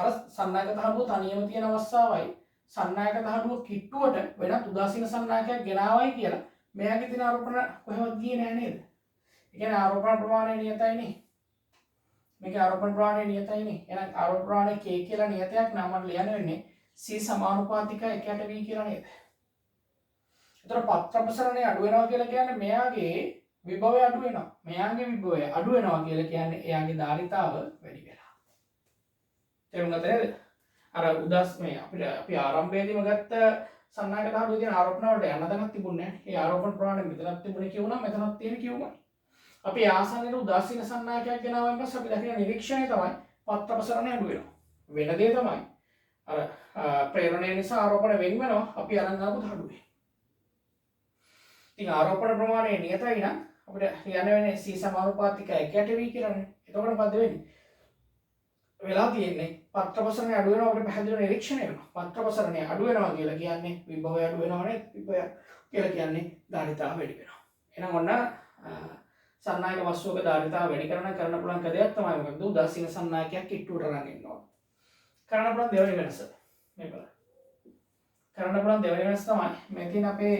අර සන්නායක තහඩුව තනියම තියෙන අවස්ථාවයි සන්නායක තහඩුව කිට්ටුවට වෙනත් උදාසීන සන්නායකයක් ගෙනාවයි කියලා මෙයාගේ තියෙන ආරෝපණ කොහෙවත් ගියේ නෑ නේද? ඒ කියන්නේ ආරෝපණ ප්‍රමාණය නියතයි නේ. මේක ආරෝපණ ප්‍රමාණය නියතයි නේ. එහෙනම් ආරෝපණ ප්‍රමාණය K කියලා නියතයක් නම් මට ලියන්න වෙන්නේ C සමානුපාතිකයි 1ට V කියලා නේද? ඒතර පත්‍ර අපසරණය අඩු වෙනවා කියලා කියන්නේ මෙයාගේ විභවය අඩු වෙනවා. මෙයාගේ විභවය අඩු වෙනවා කියලා කියන්නේ එයාගේ ධාරිතාව වැඩි වෙනවා. තේරුණාද නේද? අර උදාස් මේ අපි ආරම්භයේදීම ගත්ත සන්නායක තහඩුවේ තියෙන ආරෝපණ වලට යන තැනක් තිබුණේ නැහැ. ඒ ආරෝපණ ප්‍රමාණය මෙතනක් තිබුණේ කියුණා මෙතනක් තියෙන කියුමයි. අපි ආසන්නයේ උදාසීන සන්නායකයක් ගෙනාවන් පස්සේ අපි දකින නිරීක්ෂණය තමයි පත්‍ර ප්‍රසරණය අඩු වෙනවා. වෙන දේ තමයි අර ප්‍රේරණය නිසා ආරෝපණ වෙන් වෙනවා අපි අරන් ආපු තහඩුවේ. ඉතින් ආරෝපණ ප්‍රමාණය නියතයි නම් අපිට කියන්න වෙන්නේ C සමානුපාතික 1/v කියලානේ. එතකොට මොකද වෙන්නේ? වෙලා තියෙන්නේ පත්‍ර ප්‍රසරණය අඩු වෙනවා අපිට පැහැදිලිව නිරීක්ෂණය වෙනවා. පත්‍ර ප්‍රසරණය අඩු වෙනවා කියලා කියන්නේ විභවය අඩු වෙනවා නේද? විභවය කියලා කියන්නේ ධාරිතාව වැඩි වෙනවා. එහෙනම් ඔන්න සන්නායක වස්තුවක ධාරිතාව වැඩි කරන පුළුවන් කදයක් තමයි මොකක්ද? උදාසීන සන්නායකයක් කිට්ටුවට අරන් ඉන්නවා. කරන්න පුළුවන් දෙවෙනි වෙනස. මේ බලන්න. කරන්න පුළුවන් දෙවෙනි වෙනස තමයි මේ තියෙන අපේ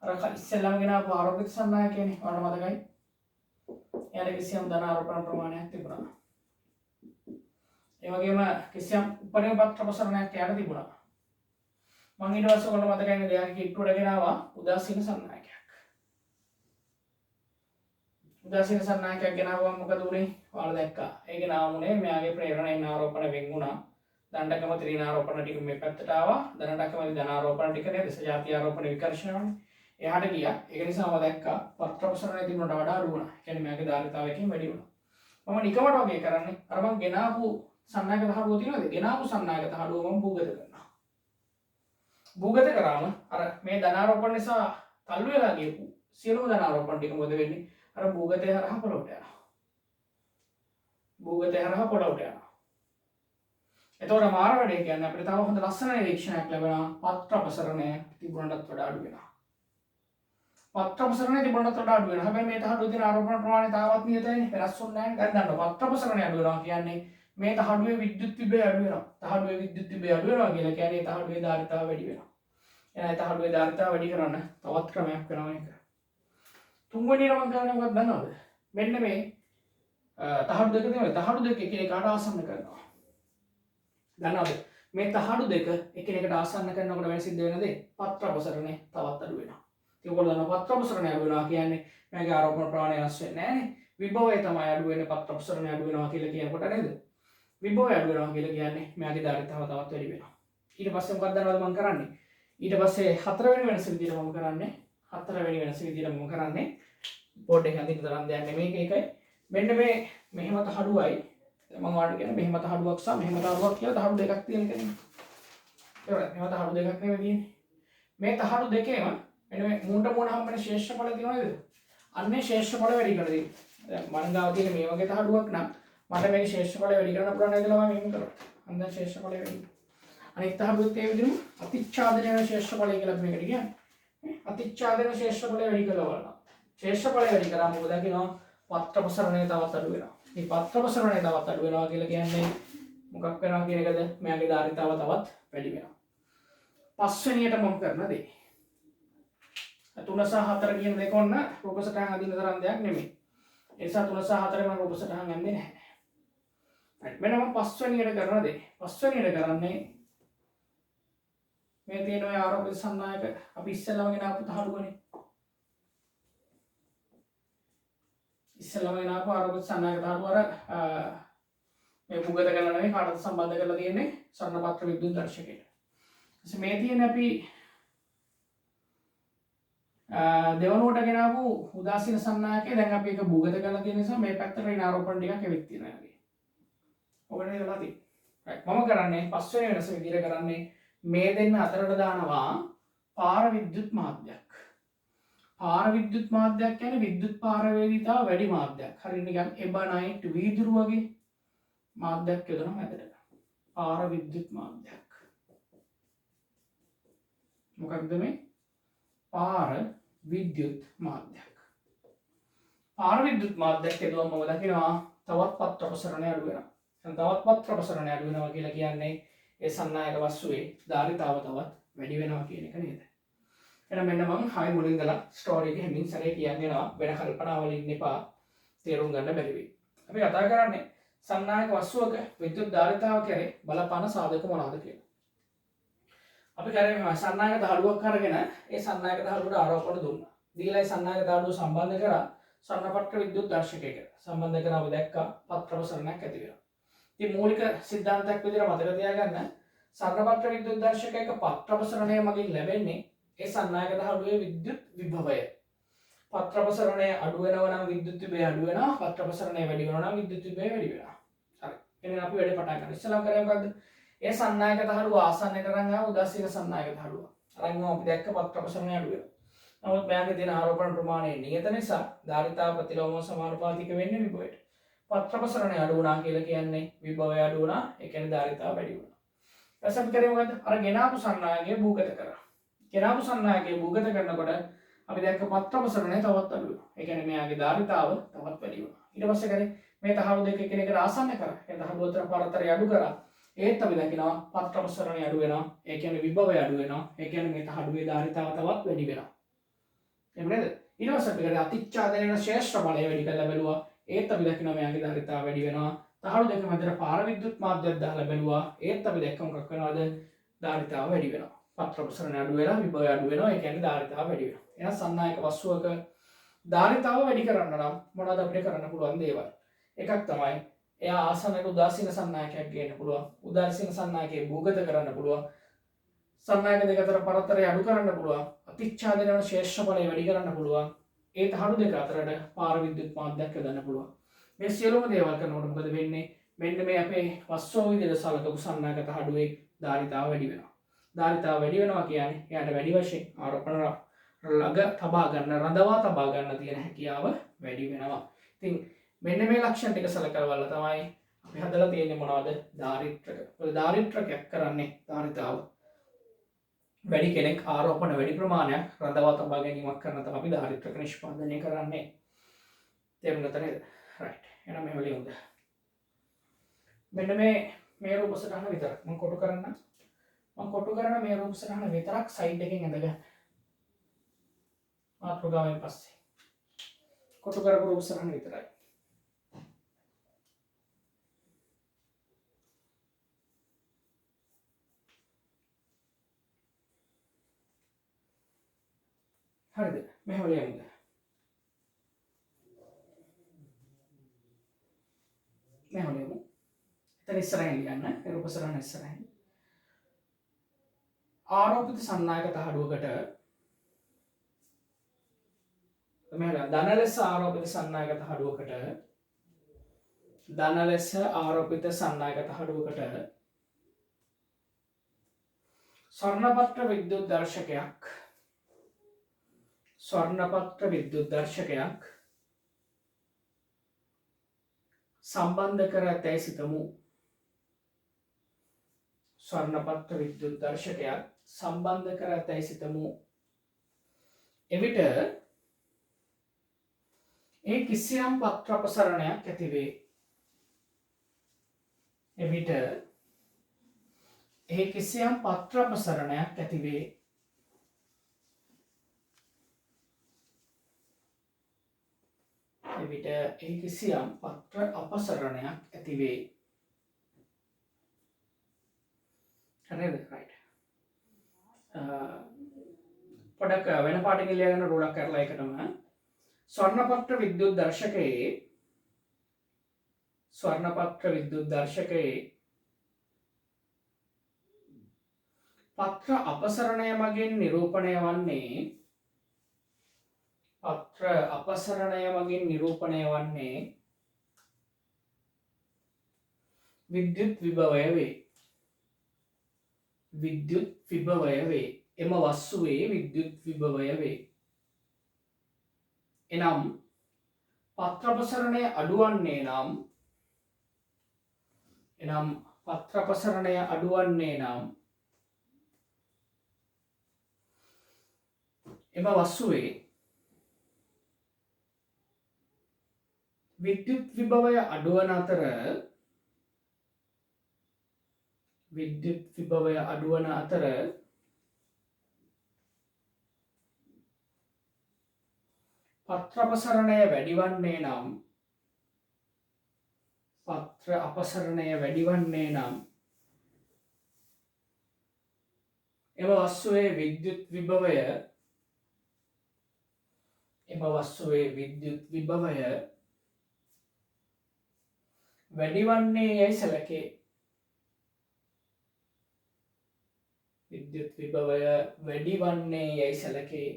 අර ඉස්සෙල්ලාම ගෙන ආපු ආරෝපිත සන්නායකයනේ. ඔයාලට මතකයි? එයාට කිසියම් ධන ආරෝපණ ප්‍රමාණයක් තිබුණා. ඒ වගේම කිසියම් උපරිම පත්‍ර ප්‍රසරණයක් එයාට තිබුණා. මම ඊට පස්සේ ඔයාලට මතකයි නේද? එයාගේ කිට්ටුවට ගෙන ආවා උදාසීන සන්නායකයක්. උදාසීන සන්නායකයක් ගෙනාවම මොකද උනේ? ඔයාලා දැක්කා. ඒ ගෙනාවුනේ මෙයාගේ ප්‍රේරණයෙන් ආරෝපණ වෙන් වුණා. දණ්ඩකම ත්‍රිණ ආරෝපණ ටික මේ පැත්තට ආවා. දණ්ඩකම ධන ආරෝපණ ටික නේද? සජාති ආරෝපණ විකර්ෂණ වුණේ. එහාට ගියා. ඒක නිසා මම දැක්කා පත්‍ර ප්‍රසරණය තිබුණට වඩා අඩු වුණා. ඒ කියන්නේ මෙයාගේ ධාරිතාවයකින් වැඩි වුණා. මම නිකමට වගේ කරන්නේ අර මම ගෙනාවු සන්නායක තහඩුව තියෙනවද? ගෙනාවු සන්නායක තහඩුව මම භූගත කරනවා. භූගත කරාම අර මේ ධන ආරෝපණ නිසා තල්ලු වෙලා ගියපු සියලුම ධන ආරෝපණ ටික මොකද වෙන්නේ? අර භූගතය හරහා පොළොවට යනවා. භූගතය හරහා පොළොවට යනවා. එතකොට මාර වැඩේ කියන්නේ අපිට තව හොඳ ලස්සන නිරීක්ෂණයක් ලැබෙනවා. පත්‍ර ප්‍රසරණය තිබුණටත් වඩා අඩු වෙනවා. පත්‍ර ප්‍රසරණය තිබුණටත් වඩා අඩු වෙනවා. හැබැයි මේ තහඩුවේ තියෙන ආරෝපණ ප්‍රමාණය තාමත් නියතයි. වෙනස් වෙන්නේ නැහැ. දැන් දන්නවා පත්‍ර ප්‍රසරණය අඩු වෙනවා කියන්නේ මේ තහඩුවේ විද්‍යුත් විභවය අඩු වෙනවා. තහඩුවේ විද්‍යුත් විභවය අඩු වෙනවා කියලා කියන්නේ තහඩුවේ ධාරිතාව වැඩි වෙනවා. එහෙනම් තහඩුවේ ධාරිතාව වැඩි කරන්න තවත් ක්‍රමයක් වෙනවා මේක. තුන්වෙනි රම කරන්නේ මොකක්ද දන්නවද? මෙන්න මේ තහඩු දෙක තියෙනවා. තහඩු දෙක එකිනෙකාට ආසන්න කරනවා. දන්නවද? මේ තහඩු දෙක එකිනෙකට ආසන්න කරනකොට වෙන සිද්ධ වෙන දේ පත්‍ර ප්‍රසරණය තවත් අඩු වෙනවා. ඒක ඔයගොල්ලෝ දන්නවා පත්‍ර ප්‍රසරණය අඩු වෙනවා කියන්නේ මේකේ ආරෝපණ ප්‍රමාණය වෙනස් වෙන්නේ නැහැ නේ. විභවය තමයි අඩු වෙන්නේ පත්‍ර ප්‍රසරණය අඩු වෙනවා කියලා කියනකොට නේද? විභවය අඩු වෙනවා කියලා කියන්නේ මෙයාගේ ධාරිතාව තවත් වැඩි වෙනවා. ඊට පස්සේ මොකක්ද දන්නවද මම කරන්නේ? ඊට පස්සේ හතරවෙනි වෙනස විදිහට මම කරන්නේ. හතරවෙනි වෙනස විදිහට මම කරන්නේ බෝඩ් එකේ අඳින්න තරම් දෙයක් නෙමෙයි ඒකයි. මෙන්න මේ මෙහෙම තහඩුවයි මම ඔයාලට කියන්නේ මෙහෙම තහඩුවක් සහ මෙහෙම තහඩුවක් කියලා තහඩු දෙකක් තියෙන එකනේ. ඒවල මෙහෙම තහඩු දෙකක් නෙමෙයි තියෙන්නේ. මේ තහඩු දෙකේම මෙන්න මේ මූණට මූණ හම්බෙන ශේෂ්ඨඵල තියෙනවා නේද? අන්නේ ශේෂ්ඨඵල වැඩි කරලා දෙන්න. දැන් මම ගාව තියෙන මේ වගේ තහඩුවක් නම් මට මේකේ ශේෂ්ඨඵල වැඩි කරන්න පුළුවන් නේද කියලා මම එහෙම කරා. අන්න ශේෂ්ඨඵල වැඩි. අනිත් තහඩුවත් ඒ විදිහම අතිච්ඡාදනය ශේෂ්ඨඵලය කියලා අපි මේකට කියන්නේ. අතිච්ඡාදන ශේෂ්ඨඵලය වැඩි කරලා බලනවා. ශේෂ්ඨඵලය වැඩි කරාම මොකද කියනවා? පත්‍ර ප්‍රසරණය තවත් අඩු වෙනවා. මේ පත්‍ර ප්‍රසරණය තවත් අඩු වෙනවා කියලා කියන්නේ මොකක් වෙනවා කියන එකද? මෙයාගේ ධාරිතාව තවත් වැඩි වෙනවා. පස්වෙනියට මම කරන දේ. 3 සහ 4 කියන දෙක ඔන්න රූප සටහන් අදින්න තරම් දෙයක් නෙමෙයි. ඒ නිසා 3 සහ 4 මම රූප සටහන් ගන්නේ නැහැ. හරි. මෙන්න මම පස්වෙනියට කරන දේ. පස්වෙනියට කරන්නේ මේ තියෙන ඔය ආරෝපිත සන්නායක අපි ඉස්සෙල්ලාම ගෙන ආපු තහඩුවනේ. ඉස්සෙල්ලාම ගෙන ආපු ආරෝපිත සන්නායක තහඩුව අර මේ භූගත කරලා නෙවෙයි කාටද සම්බන්ධ කරලා තියෙන්නේ ස්වර්ණපත්‍ර විද්‍යුත් දර්ශකයට. ඊට මේ තියෙන අපි දෙවනුවට ගෙන ආපු උදාසීන සන්නායකේ දැන් අපි ඒක භූගත කරලා තියෙන නිසා මේ පැත්තට ඍණ ආරෝපණ ටිකක් එවිත් තියෙනවා වගේ. ඔබනේ වෙලා තියෙන්නේ. මම කරන්නේ පස්වෙනි වෙනස විදිහට කරන්නේ මේ දෙන්න අතරට දානවා පාර විද්‍යුත් මාධ්‍යයක්. පාර විද්‍යුත් මාධ්‍යයක් කියන්නේ විද්‍යුත් පාර වේදිකාව වැඩි මාධ්‍යයක්. හරියට නිකන් එබනයිට් වීදුරු වගේ මාධ්‍යයක් යොදනවා මැදට. පාර විද්‍යුත් මාධ්‍යයක්. මොකක්ද මේ? පාර විද්‍යුත් මාධ්‍යයක්. පාර විද්‍යුත් මාධ්‍යයක් යොදවම මොකද දකිනවා? තවත් පත්‍ර ප්‍රසරණය අඩු වෙනවා. තවත් පත්‍ර ප්‍රසරණය අඩු වෙනවා කියලා කියන්නේ ඒ සන්නායක වස්තුවේ ධාරිතාව තවත් වැඩි වෙනවා කියන එක නේද? එහෙනම් මෙන්න මම හයි මුලින් ඉඳලා ස්ටෝරි එක හැමින් සැරේ කියන්නේ නවා වෙන කල්පනාවල ඉන්න එපා තේරුම් ගන්න බැරි වෙයි. අපි කතා කරන්නේ සන්නායක වස්තුවක විද්‍යුත් ධාරිතාව කෙරේ බලපාන සාධක මොනවද කියලා. අපි කරේ සන්නායක දහඩුවක් අරගෙන ඒ සන්නායක දහඩුවට ආරෝපණ දුන්නා. දීලා ඒ සන්නායක දහඩුව සම්බන්ධ කරා ස්වර්ණපත්‍ර විද්‍යුත් දර්ශකයකට. සම්බන්ධ කරා අපි දැක්කා පත්‍ර ප්‍රසරණයක් ඇති වෙනවා. ඉතින් මූලික සිද්ධාන්තයක් විදිහට මතක තියාගන්න ස්වර්ණපත්‍ර විද්‍යුත් දර්ශකයක පත්‍ර ප්‍රසරණය මගින් ලැබෙන්නේ ඒ සන්නායක දහඩුවේ විද්‍යුත් විභවය. පත්‍ර ප්‍රසරණය අඩු වෙනවා නම් විද්‍යුත් විභවය අඩු වෙනවා. පත්‍ර ප්‍රසරණය වැඩි වෙනවා නම් විද්‍යුත් විභවය වැඩි වෙනවා. හරි. එහෙනම් අපි වැඩේ පටන් ගන්න. ඉස්සෙල්ලා කරේ මොකද්ද? ඒ සන්නායක තහඩුව ආසන්නයට අරන් ආව උදාසීන සන්නායක තහඩුව. අරන් ආව අපි දැක්ක පත්‍ර ප්‍රසරණය අඩු වෙනවා. නමුත් මෙයාගේ තියෙන ආරෝපණ ප්‍රමාණය නියත නිසා ධාරිතාව ප්‍රතිලෝම සමානුපාතික වෙන්නේ විභවයට. පත්‍ර ප්‍රසරණය අඩු වුණා කියලා කියන්නේ විභවය අඩු වුණා. ඒ කියන්නේ ධාරිතාව වැඩි වුණා. ඊට අපි කරේ මොකද්ද? අර ගෙනාපු සන්නායකය භූගත කරා. ගෙනාපු සන්නායකය භූගත කරනකොට අපි දැක්ක පත්‍ර ප්‍රසරණය තවත් අඩු වෙනවා. ඒ කියන්නේ මෙයාගේ ධාරිතාව තවත් වැඩි වුණා. ඊට පස්සේ කරේ මේ තහඩු දෙක එකිනෙකට ආසන්න කරා. ඒ තහඩු අතර පරතරය අඩු කරා. ඒත් අපි දකිනවා පත්‍ර ප්‍රසරණය අඩු වෙනවා. ඒ කියන්නේ විභවය අඩු වෙනවා. ඒ කියන්නේ මේ තහඩුවේ ධාරිතාව තවත් වැඩි වෙනවා. එහෙම නේද? ඊට පස්සේ අපි කරේ අතිච්ඡාදනයේ ශ්‍රේෂ්ඨ බලය වැඩි කරලා බැලුවා. ඒත් අපි දකිනවා මෙයාගේ ධාරිතාව වැඩි වෙනවා. තහඩු දෙක මැදට පාර විද්‍යුත් මාධ්‍යයක් දාලා බැලුවා. ඒත් අපි දැක්ක මොකක් වෙනවද? ධාරිතාව වැඩි වෙනවා. පත්‍ර ප්‍රසරණය අඩු වෙනවා, විභවය අඩු වෙනවා. ඒ කියන්නේ ධාරිතාව වැඩි වෙනවා. එහෙනම් සන්නායක වස්තුවක ධාරිතාව වැඩි කරන්න නම් මොනවද අපිට කරන්න පුළුවන් දේවල්? එකක් තමයි එයා ආසන්නයට උදාසීන සන්නායකයක් ගේන්න පුළුවන්. උදාසීන සන්නායකයේ භූගත කරන්න පුළුවන්. සන්නායක දෙක අතර පරතරය අඩු කරන්න පුළුවන්. අතිච්ඡාදනය වන ශ්‍රේෂ්ඨ බලය වැඩි කරන්න පුළුවන්. ඒ තහඩු දෙක අතරට පාර විද්‍යුත් මාධ්‍යයක් යොදන්න පුළුවන්. මේ සියලුම දේවල් කරනකොට මොකද වෙන්නේ? මෙන්න මේ අපේ වස්තුව විදිහට සලකපු සන්නායක තහඩුවේ ධාරිතාව වැඩි වෙනවා. ධාරිතාව වැඩි වෙනවා කියන්නේ එයාට වැඩි වශයෙන් ආරෝපණ ළඟ තබා ගන්න, රඳවා තබා ගන්න තියෙන හැකියාව වැඩි වෙනවා. ඉතින් මෙන්න මේ ලක්ෂණ ටික සලකවලා තමයි අපි හදලා තියෙන්නේ මොනවද? දාරිත්‍රක. මොකද දාරිත්‍රකයක් කරන්නේ ධාරිතාව වැඩි කෙනෙක් ආරෝපණ වැඩි ප්‍රමාණයක් රඳවා තබා ගැනීමක් කරන තමයි අපි දාරිත්‍රක නිෂ්පාදනය කරන්නේ. තේරුණාද නේද? රයිට්. එහෙනම් මෙහෙම ලියමු. මෙන්න මේ රූප සටහන විතරක් මම කොටු කරන්න. මම කොටු කරන මේ රූප සටහන විතරක් සයිඩ් එකෙන් ඇඳගන්න. මාතෘකාවෙන් පස්සේ. කොටු කරපු රූප සටහන විතරයි. හරිද? මෙහෙම ලියන්න. මෙහෙම ලියමු. එතන ඉස්සරහින් ලියන්න. ඒ රූප සටහන ඉස්සරහින්. ආරෝපිත සන්නායක තහඩුවකට මෙහෙම ධන ලෙස ආරෝපිත සන්නායක තහඩුවකට ධන ලෙස ආරෝපිත සන්නායක තහඩුවකට ස්වර්ණපත්‍ර විද්‍යුත් දර්ශකයක් සම්බන්ධ කර ඇතැයි සිතමු. ස්වර්ණපත්‍ර විද්‍යුත් දර්ශකයක් සම්බන්ධ කර ඇතැයි සිතමු. එවිට ඒ කිසියම් පත්‍ර ප්‍රසරණයක් ඇති වේ. එවිට ඒ කිසියම් පත්‍ර ප්‍රසරණයක් ඇති වේ. එවිට ඒ කිසියම් පත්‍ර අපසරණයක් ඇති වේ. හරිද? රයිට්. පොඩක් වෙන පාටකින් ලියගෙන රෝලක් කරලා එකටම ස්වර්ණපත්‍ර විද්‍යුත් දර්ශකයේ පත්‍ර අපසරණය මගින් නිරූපණය වන්නේ විද්‍යුත් විභවය වේ. එම වස්තුවේ විද්‍යුත් විභවය වේ. එනම් පත්‍ර ප්‍රසරණය අඩුවන්නේ නම් එම වස්තුවේ විද්‍යුත් විභවය අඩුවන අතර පත්‍ර අපසරණය වැඩිවන්නේ නම් එම වස්තුවේ විද්‍යුත් විභවය වැඩිවන්නේ යයි සැලකේ.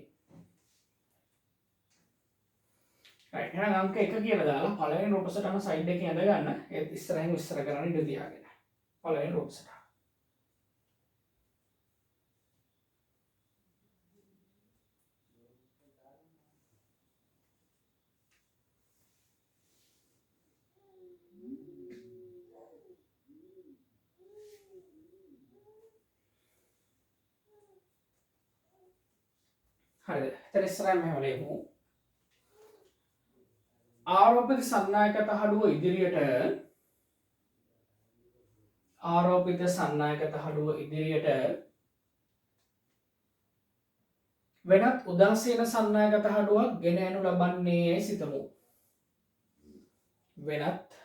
රයිට්. එහෙනම් අංක 1 කියලා දාලා පළවෙනි රූප සටහන සයිඩ් එකේ ඇඳ ගන්න. ඒත් ඉස්සරහින් විස්තර කරන්න ඉඩ තියාගෙන. පළවෙනි රූප සටහන. හරිද? එතන ඉස්සරහින් මෙහෙම ලියමු. ආරෝපිත සන්නායක තහඩුව ඉදිරියට වෙනත් උදාසීන සන්නායක තහඩුවක් ගෙන යනු ලබන්නේ යයි සිතමු. වෙනත්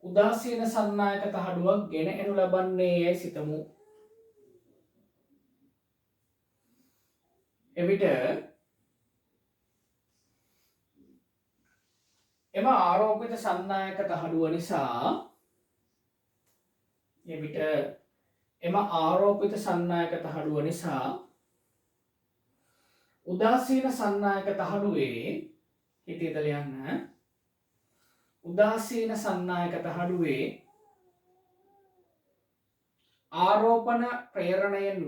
උදාසීන සන්නායක තහඩුවක් ගෙන එනු ලබන්නේ යයි සිතමු. එවිට එම ආරෝපිත සන්නායක තහඩුව නිසා උදාසීන සන්නායක තහඩුවේ හිතේදල යන්න උදාසීන සන්නායක තහඩුවේ ආරෝපණ ප්‍රේරණයෙන්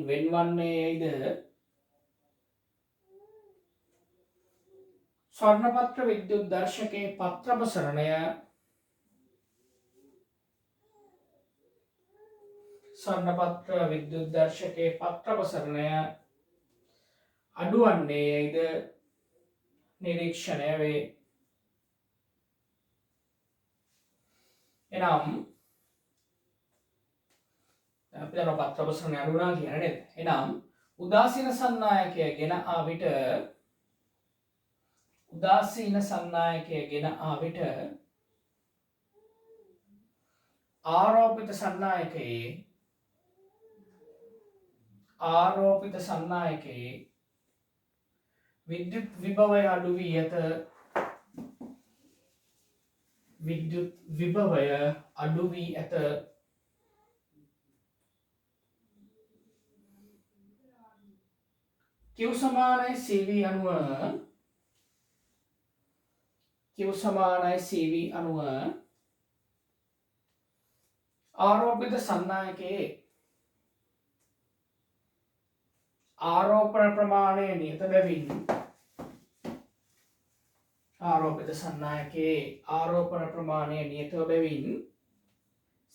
වෙන්වන්නේ යයිද ස්වර්ණපත්‍ර විද්‍යුත් දර්ශකයේ පත්‍රපසරණය අඩුවන්නේ යයිද නිරීක්ෂණය වේ. එනම් අපි දන්නවා පත්‍රපසරණය අඩු වුණා කියන්නේ නේද? එනම් උදාසීන සන්නායකය ගෙන ආ විට ආරෝපිත සන්නායකයේ විද්‍යුත් විභවය අඩු වී ඇත. Q සමානයි CV අනුව ආරෝපිත සන්නායකයේ ආරෝපණ ප්‍රමාණය නියත බැවින්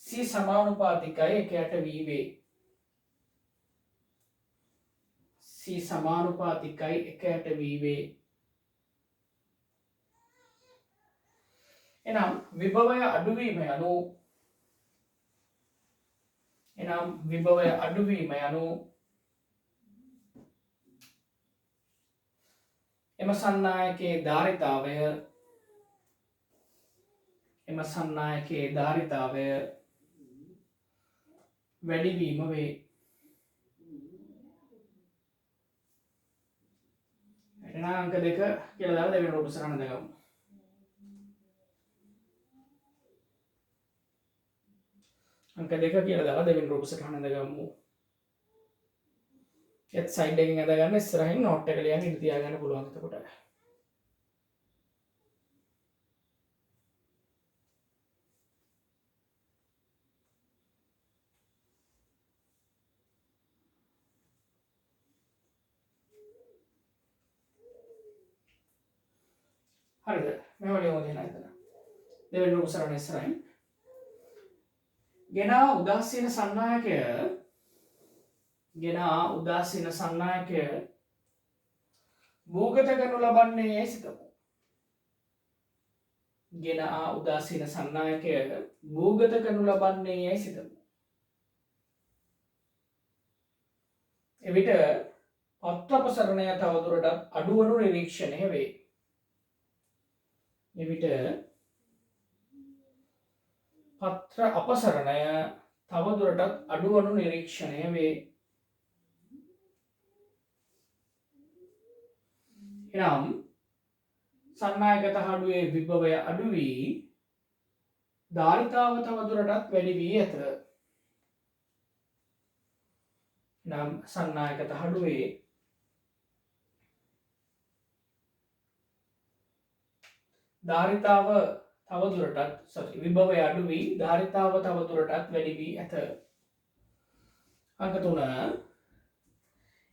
C සමානුපාතිකයි 1ට V වේ. එනම් විභවය අඩුවීම යනු එම සන්නායකයේ ධාරිතාවය වැඩිවීම වේ. එහෙනම් අංක 2 කියලා දාලා දෙවෙනි රූප සටහන දාගමු. අංක 2 කියලා දාලා දෙවෙනි රූප සටහන දාගමු. ඒත් සයිඩ් එකකින් අද ගන්න ඉස්සරහින් නෝට් එක ලියන්න ඉඳ තියාගන්න පුළුවන් එතකොට. හරිද? මේව ලියමු දෙන්න එතන. දෙවෙනි රූප සටහන ඉස්සරහින් ගෙන උදාසීන සන්නායකය භූගත කරනු ලබන්නේ යයි සිතමු. එවිට පත්‍රපසරණය තවදුරටත් අඩුවනු නිරීක්ෂණය වේ. එනම් සන්නායක තහඩුවේ විභවය අඩු වී ධාරිතාව තවදුරටත් වැඩි වී ඇත. නම් සන්නායක තහඩුවේ ධාරිතාව තවදුරටත් විභවය අඩු වී ධාරිතාව තවදුරටත් වැඩි වී ඇත. අංක 3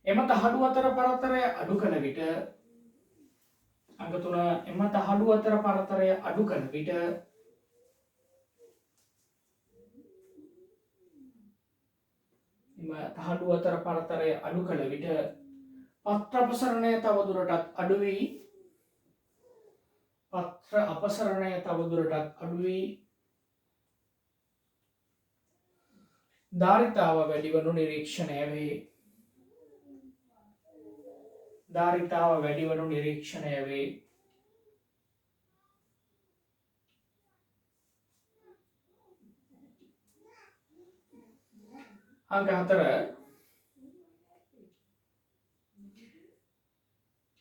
එම තහඩු අතර පරතරය අඩු කළ විට අංක 3 එම තහඩු අතර පරතරය අඩු කළ විට තහඩු අතර පරතරය අඩු කළ විට පත්‍ර අපසරණය තවදුරටත් අඩු වී පත්‍ර අපසරණය තවදුරටත් අඩු වී ධාරිතාව වැඩිවනු නිරීක්ෂණය වේ. ධාරිතාව වැඩිවනු නිරීක්ෂණය වේ. අංක 4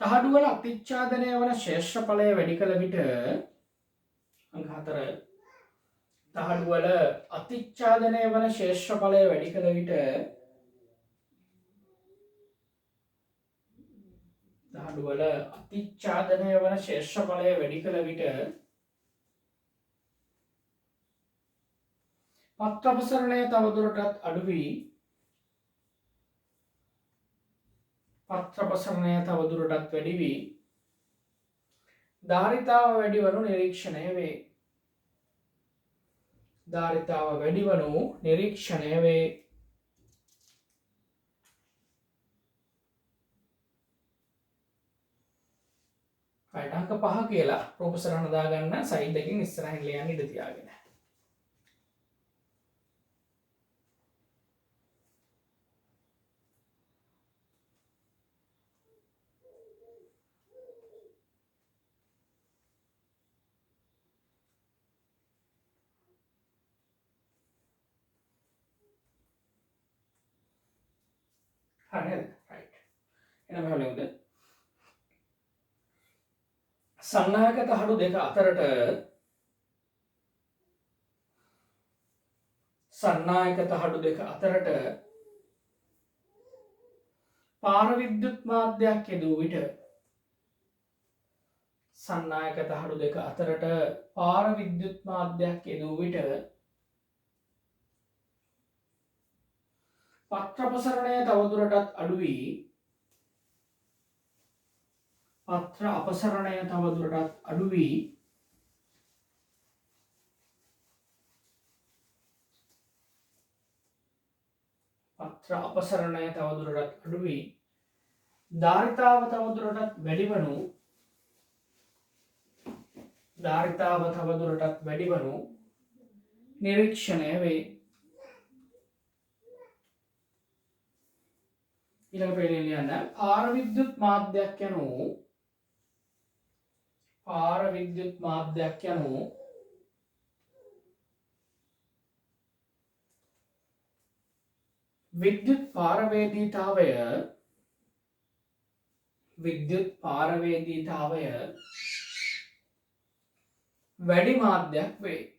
තහඩු වල අතිච්ඡාදනය වන ශේෂ්ඨඵලය වැඩි කළ විට අංක 4 තහඩු වල අතිච්ඡාදනය වන ශේෂ්ඨඵලය වැඩි කළ විට තහඩු වල අතිච්ඡාදනය වන ශේෂ්ඨඵලය වැඩි කළ විට පත්‍ර අපසරණය තවදුරටත් අඩු වී පත්‍ර අපසරණය තවදුරටත් වැඩි වී ධාරිතාව වැඩිවනු නිරීක්ෂණය වේ. ධාරිතාව වැඩිවනු නිරීක්ෂණය වේ. අංක 5 කියලා රූප සරණ දාගන්න සයිඩ් එකකින් ඉස්සරහින් ලියන්න ඉඩ තියාගෙන. හරිද? රයිට්. එහෙනම් මෙහෙම ලියමුද? සන්නායක තහඩු දෙක අතරට සන්නායක තහඩු දෙක අතරට පාර විද්‍යුත් මාධ්‍යයක් යෙදූ විට සන්නායක තහඩු දෙක අතරට පාර විද්‍යුත් මාධ්‍යයක් යෙදූ විට පත්‍ර අපසරණය තවදුරටත් අඩු වී පත්‍ර අපසරණය තවදුරටත් අඩු වී පත්‍ර අපසරණය තවදුරටත් අඩු වී ධාරිතාව තවදුරටත් වැඩිවනු ධාරිතාව තවදුරටත් වැඩිවනු නිරීක්ෂණය වේ. ඊළඟ පේළියෙන් ලියන්න පාර විද්‍යුත් මාධ්‍යයක් යනු පාර විද්‍යුත් මාධ්‍යයක් යනු විද්‍යුත් පාරවේදීතාවය වැඩි මාධ්‍යයක් වේ.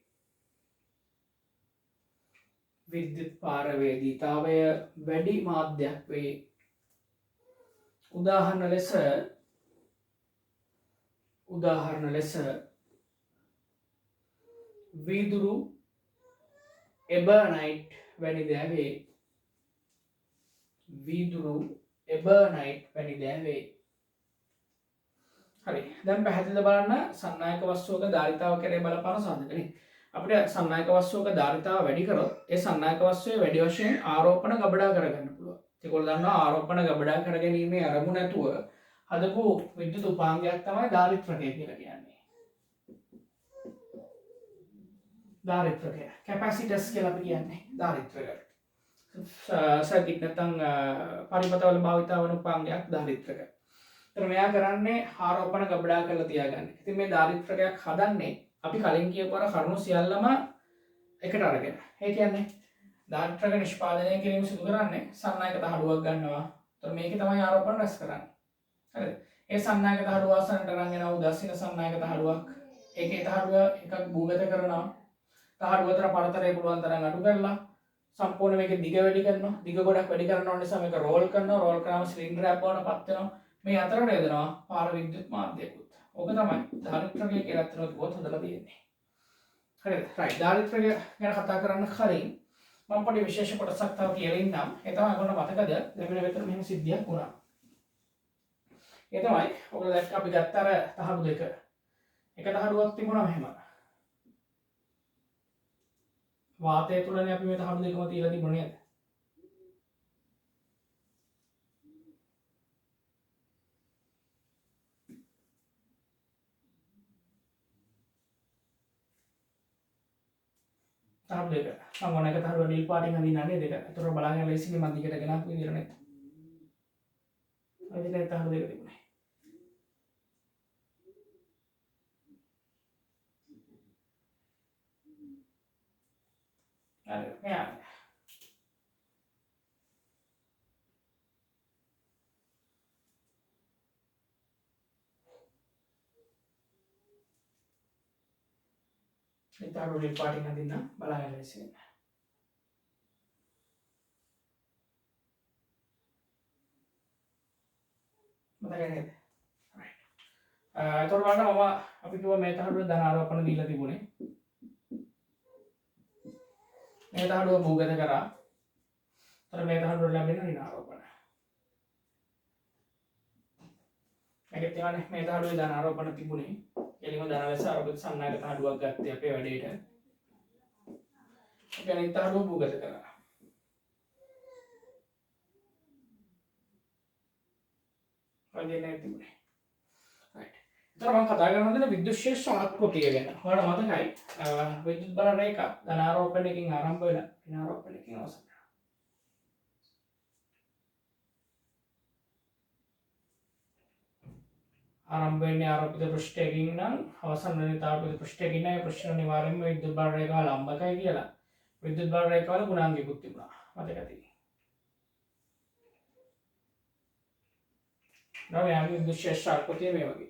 විද්‍යුත් පාරවේදීතාවය වැඩි මාධ්‍යයක් වේ. උදාහරණ ලෙස වීදුරු එබර්නයිට් වැනි දෑ වේ. වීදුරු එබර්නයිට් වැනි දෑ වේ. හරි. දැන් පැහැදිලිව බලන්න සන්නායක වස්තුවක ධාරිතාව කෙරේ බලපාන සාධකනේ. අපිට සන්නායක වස්තුවක ධාරිතාව වැඩි කරොත් ඒ සන්නායක වස්තුවේ වැඩි වශයෙන් ආරෝපණ ගබඩා කරගන්න පුළුවන්. ඒගොල්ලෝ දන්නවා ආරෝපණ ගබඩා කර ගැනීමේ අරමුණ නැතුව හදපු විද්‍යුත් උපාංගයක් තමයි ධාරිත්‍රකය කියලා කියන්නේ. ධාරිත්‍රකය කැපැසිටස් කියලා අපි කියන්නේ ධාරිත්‍රකයට. සර්කිට් නැත්නම් පරිපථවල භාවිත වන උපාංගයක් ධාරිත්‍රකය. ඒතර මෙයා කරන්නේ ආරෝපණ ගබඩා කරලා තියාගන්න. ඉතින් මේ ධාරිත්‍රකයක් හදන්නේ අපි කලින් කියපු අර කරුණු සියල්ලම එකට අරගෙන. ඒ කියන්නේ ධාරිත්‍රක නිෂ්පාදනය කිරීම සිදු කරන්නේ සන්නායක තහඩුවක් ගන්නවා. ඒතර මේකේ තමයි ආරෝපණ රැස් කරන්නේ. හරිද? ඒ සන්නායක තහඩුව ආසන්නට අරන් යනවා උදාසීන සන්නායක තහඩුවක්. ඒකේ තහඩුව එකක් භූගත කරනවා. තහඩුව අතර පරතරය පුළුවන් තරම් අඩු කරලා සම්පූර්ණ මේක දිග වැඩි කරනවා. දිග ගොඩක් වැඩි කරනවා නිසා මේක රෝල් කරනවා. රෝල් කරාම සිලින්ඩරයක් බවට පත් වෙනවා. මේ අතරට යොදනවා පාර විද්‍යුත් මාධ්‍යකුත්. ඕක තමයි ධාරිත්‍රකය කියලා අතන කිව්වොත් හදලා තියෙන්නේ. හරිද? රයිට්. ධාරිත්‍රකය ගැන කතා කරන්න කලින් මම පොඩි විශේෂ කොටසක් තව කියලා ඉන්නම්. ඒ තමයි ඔයගොල්ලෝ මතකද? දෙවෙනි වෙතර මෙහෙම සිද්ධියක් වුණා. ඒ තමයි ඔයගොල්ලෝ දැක්ක අපි ගත්ත අර තහඩු දෙක. එක තහඩුවක් තිබුණා මෙහෙම. වාතය තුලනේ අපි මේ තහඩු දෙකම තියලා තිබුණේ නේද? තහඩු දෙක. මම ඕන එක තහඩුව නිල් පාටින් අඳින්නන්නේ දෙක. ඒතර බලන්න ලේසියෙන් මම දිගට ගෙනාපු විදිහට නේද? ඔය දෙකේ තහඩු දෙක තිබුණේ. හරි. මෙයා මේ තහඩුව නිල් පාටින් අඳින්න බලන්න ලේසියෙන්. මතකයි නේද? රයිට්. ඒතකොට බලන්න මම අපි කිව්වා මේ තහඩුව ධන ආරෝපණ දීලා තිබුණේ. මේ තහඩුව භූගත කරා. ඒතර මේ තහඩුව ලැබෙන ඍණ ආරෝපණ. මේකත් එවනේ මේ තහඩුවේ ධන ආරෝපණ තිබුණේ. එළිම ධන ලෙස ආරෝපිත සන්නායක තහඩුවක් ගත්තේ අපේ වැඩේට. ඒ කියන්නේ තහඩුව භූගත කරා. වදිනේ තිබුණේ. රයිට්. ඒතර මම කතා කරන දේ විද්‍යුත් ශේෂ්ඨ ආකෘතිය ගැන. ඔයාලට මතකයි විද්‍යුත් බල රේඛා ධන ආරෝපණයකින් ආරම්භ වෙලා ඍණ ආරෝපණයකින් අවසන් වෙනවා. ආරම්භ වෙන්නේ ආරෝපිත පෘෂ්ඨයකින් නම් අවසන් වෙන්නේ තාපිත පෘෂ්ඨයකින් නම් ඒ ප්‍රශ්න නිවාරයෙන්ම විද්‍යුත් බල රේඛාව ලම්බකයි කියලා. විද්‍යුත් බල රේඛාවල ගුණාංගිකුත් තිබුණා. මතක තියෙන්නේ. නෝ යාගේ විද්‍යුත් ශේෂ්ඨ ආකෘතිය මේ වගේ.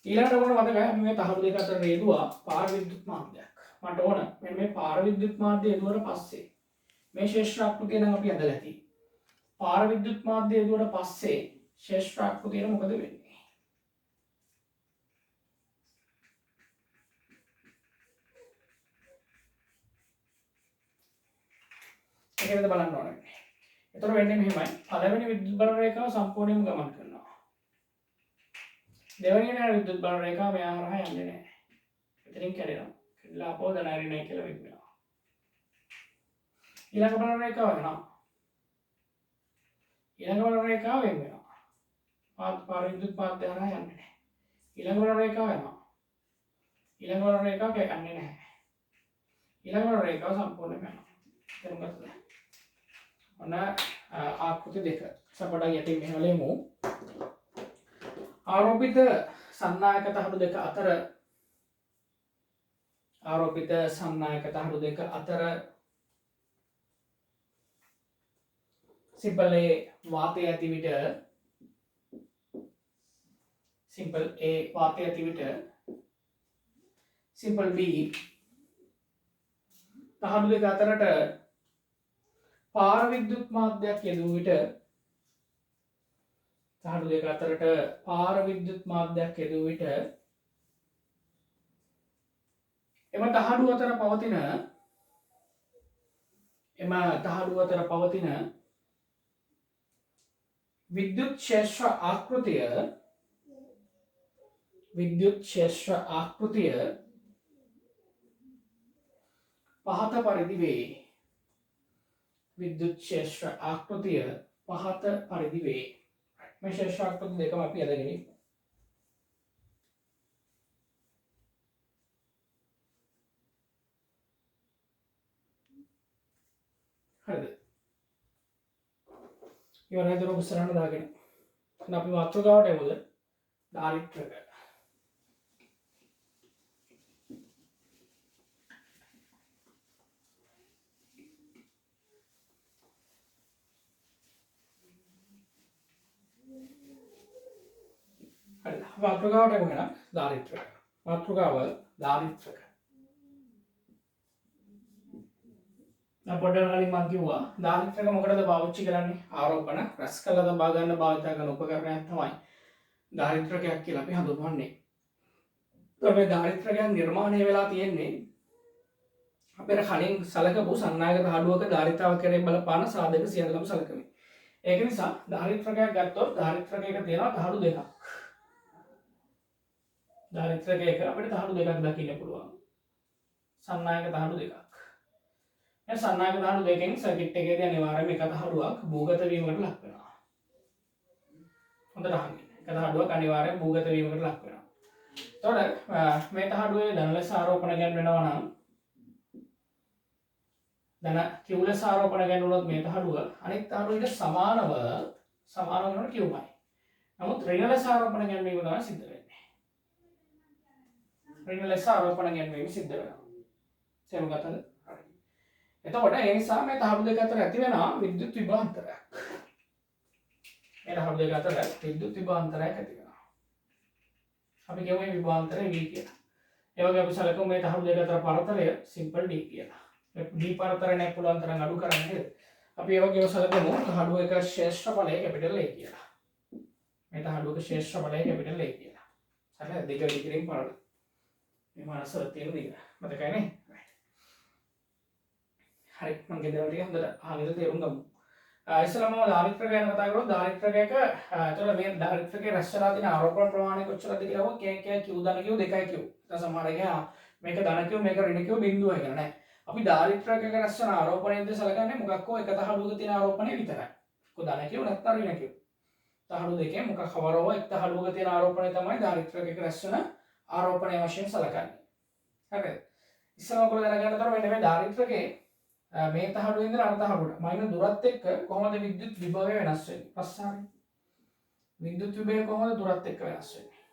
ඊළඟට ඔයාලට මතකයි අපි මේ තහඩු දෙක අතර රේදුවා පාර විද්‍යුත් මාධ්‍යයක්. මට ඕන මෙන්න මේ පාර විද්‍යුත් මාධ්‍ය එදුවට පස්සේ මේ ශේෂ්ඨ ආකෘතිය නම් අපි අදලා ඇති. පාර විද්‍යුත් මාධ්‍ය එදුවට පස්සේ ශේෂ්ඨ ආකෘතියට මොකද වෙන්නේ? ඒකද බලන්න ඕනේ. ඒතර වෙන්නේ මෙහෙමයි. පළවෙනි විද්‍යුත් බල රේඛාව සම්පූර්ණයෙන්ම ගමන් කරනවා. දෙවෙනි යන විද්‍යුත් බල රේඛාව මෙහා හරහා යන්නේ නැහැ. එතනින් කැඩෙනවා. කැඩලා අපෝ ධනාරි නැහැ කියලා වෙන්න වෙනවා. ඊළඟ බල රේඛාව වෙනවා. ඊළඟ බල රේඛාව වෙන්න වෙනවා. පාර විද්‍යුත් මාධ්‍ය හරහා යන්නේ නැහැ. ඊළඟ බල රේඛාව වෙනවා. ඊළඟ බල රේඛාව යන්නේ නැහැ. ඊළඟ බල රේඛාව සම්පූර්ණයෙන්ම යනවා. එතන මොකද? ඔන්න ආකෘති දෙක. සපඩක් යටින් මෙහෙම ලෙමු. ආරෝපිත සන්නායක තහඩු දෙක අතර සිම්පල් A වාතය ඇති විට සිම්පල් B තහඩු දෙක අතරට පාර විද්‍යුත් මාධ්‍යයක් යෙදුව විට එම තහඩු අතර පවතින විද්‍යුත් ක්ෂේත්‍ර ආකෘතිය පහත පරිදි වේ. විද්‍යුත් ක්ෂේත්‍ර ආකෘතිය පහත පරිදි වේ. මේ ක්ෂේත්‍ර ආකෘති දෙකම අපි අදගෙන ඉමු. හරිද? ඉවරයි දරුවෝ ඉස්සරහට දාගෙන. දැන් අපි මාතෘකාවට එමුද? ධාරිත්‍රක. මාතෘකාවට එමු එහෙනම් ධාරිත්‍රක. මාතෘකාව ධාරිත්‍රක. පොඩ්ඩක් කලින් මම කිව්වා දාරිත්‍රක මොකටද පාවිච්චි කරන්නේ? ආරෝපණ රැස් කළා තබා ගන්න භාවිත කරන උපකරණයක් තමයි දාරිත්‍රකයක් කියලා අපි හඳුන්වන්නේ. මේ දාරිත්‍රකයක් නිර්මාණය වෙලා තියෙන්නේ අපේ කලින් සලකපු සන්නායක තහඩුවක ධාරිතාව කෙරේ බලපාන සාධක සියල්ලම සලකමින්. ඒක නිසා ධාරිත්‍රකයක් ගත්තොත් ධාරිත්‍රකයක තියෙනවා තහඩු දෙකක්. ධාරිත්‍රකයක අපිට තහඩු දෙකක් දකින්න පුළුවන්. සන්නායක තහඩු දෙකක්. මේ සන්නායක තහඩු දෙකෙන් සර්කිට් එකේදී අනිවාර්යයෙන්ම එක තහඩුවක් භූගත වීමකට ලක් වෙනවා. හොඳට අහන්න. එක තහඩුවක් අනිවාර්යයෙන් භූගත වීමකට ලක් වෙනවා. එතකොට මේ තහඩුවේ ධන ලෙස ආරෝපණ ගැන්වෙනවා නම් ධන Q ලෙස ආරෝපණ ගැන්වුණොත් මේ තහඩුව අනිත් තහඩුවට සමානව වෙනකොට Qමයි. නමුත් ඍණ ලෙස ආරෝපණ ගැන්වීම තමයි සිද්ධ වෙන්නේ. ඍණ ලෙස ආරෝපණ ගැන්වීම සිද්ධ වෙනවා. තේරුම් ගත්තද? හරි. එතකොට ඒ නිසා මේ තහඩු දෙක අතර ඇති වෙනවා විද්‍යුත් විභවාන්තරයක්. මේ තහඩු දෙක අතර විද්‍යුත් විභවාන්තරයක් ඇති වෙනවා. අපි කියමු මේ විභවාන්තරය V කියලා. ඒ වගේ අපි සැලකුවු මේ තහඩු දෙක අතර පරතරය සිම්පල් D කියලා. D පරතරණයක් පුළුවන් තරම් අඩු කරන්න නේද? අපි ඒ වගේම සැලකුවු තහඩුව එක ශ්‍රේෂ්ඨ ඵලය කැපිටල් A කියලා. මේ තහඩුවක ශ්‍රේෂ්ඨ ඵලය කැපිටල් A කියලා. හරි දෙක ඩිග්‍රීන් පරල. මේ මානසව තියෙන දේ. මතකයි නේ? හරි මම ගෙදරට ටික හොඳට අහගෙන තේරුම් ගමු. ඉස්සෙල්ලාම ධාරිත්‍රක ගැන කතා කරමු. ධාරිත්‍රකයක එතකොට මේ ධාරිත්‍රකයේ රැස් වෙලා තියෙන ආරෝපණ ප්‍රමාණය කොච්චරද කියලා K Q ධන Q දෙකයි Q. දැන් සමහර අය මේක ධන Q මේක ඍණ Q බිඳුවයි කියලා නෑ. අපි ධාරිත්‍රකයක රැස් වෙන ආරෝපණයෙන්ද සලකන්නේ මොකක් හෝ එක තහඩුවක තියෙන ආරෝපණය විතරයි. කො ධන Q නැත්නම් ඍණ Q. තහඩු දෙකෙන් මොකක් හවරව එක් තහඩුවක තියෙන ආරෝපණය තමයි ධාරිත්‍රකයක රැස් වෙන ආරෝපණය වශයෙන් සලකන්නේ. හරිද? ඉස්සෙල්ලාම ඔයගොල්ලෝ දැනගන්න තර මෙන්න මේ ධාරිත්‍රකයේ මේ තහඩුවේ ඉඳන් අර තහඩුවට මයින දුරත් එක්ක කොහොමද විද්‍යුත් විභවය වෙනස් වෙන්නේ? ප්‍රශ්නාවේ විද්‍යුත් විභවය කොහොමද දුරත් එක්ක වෙනස් වෙන්නේ?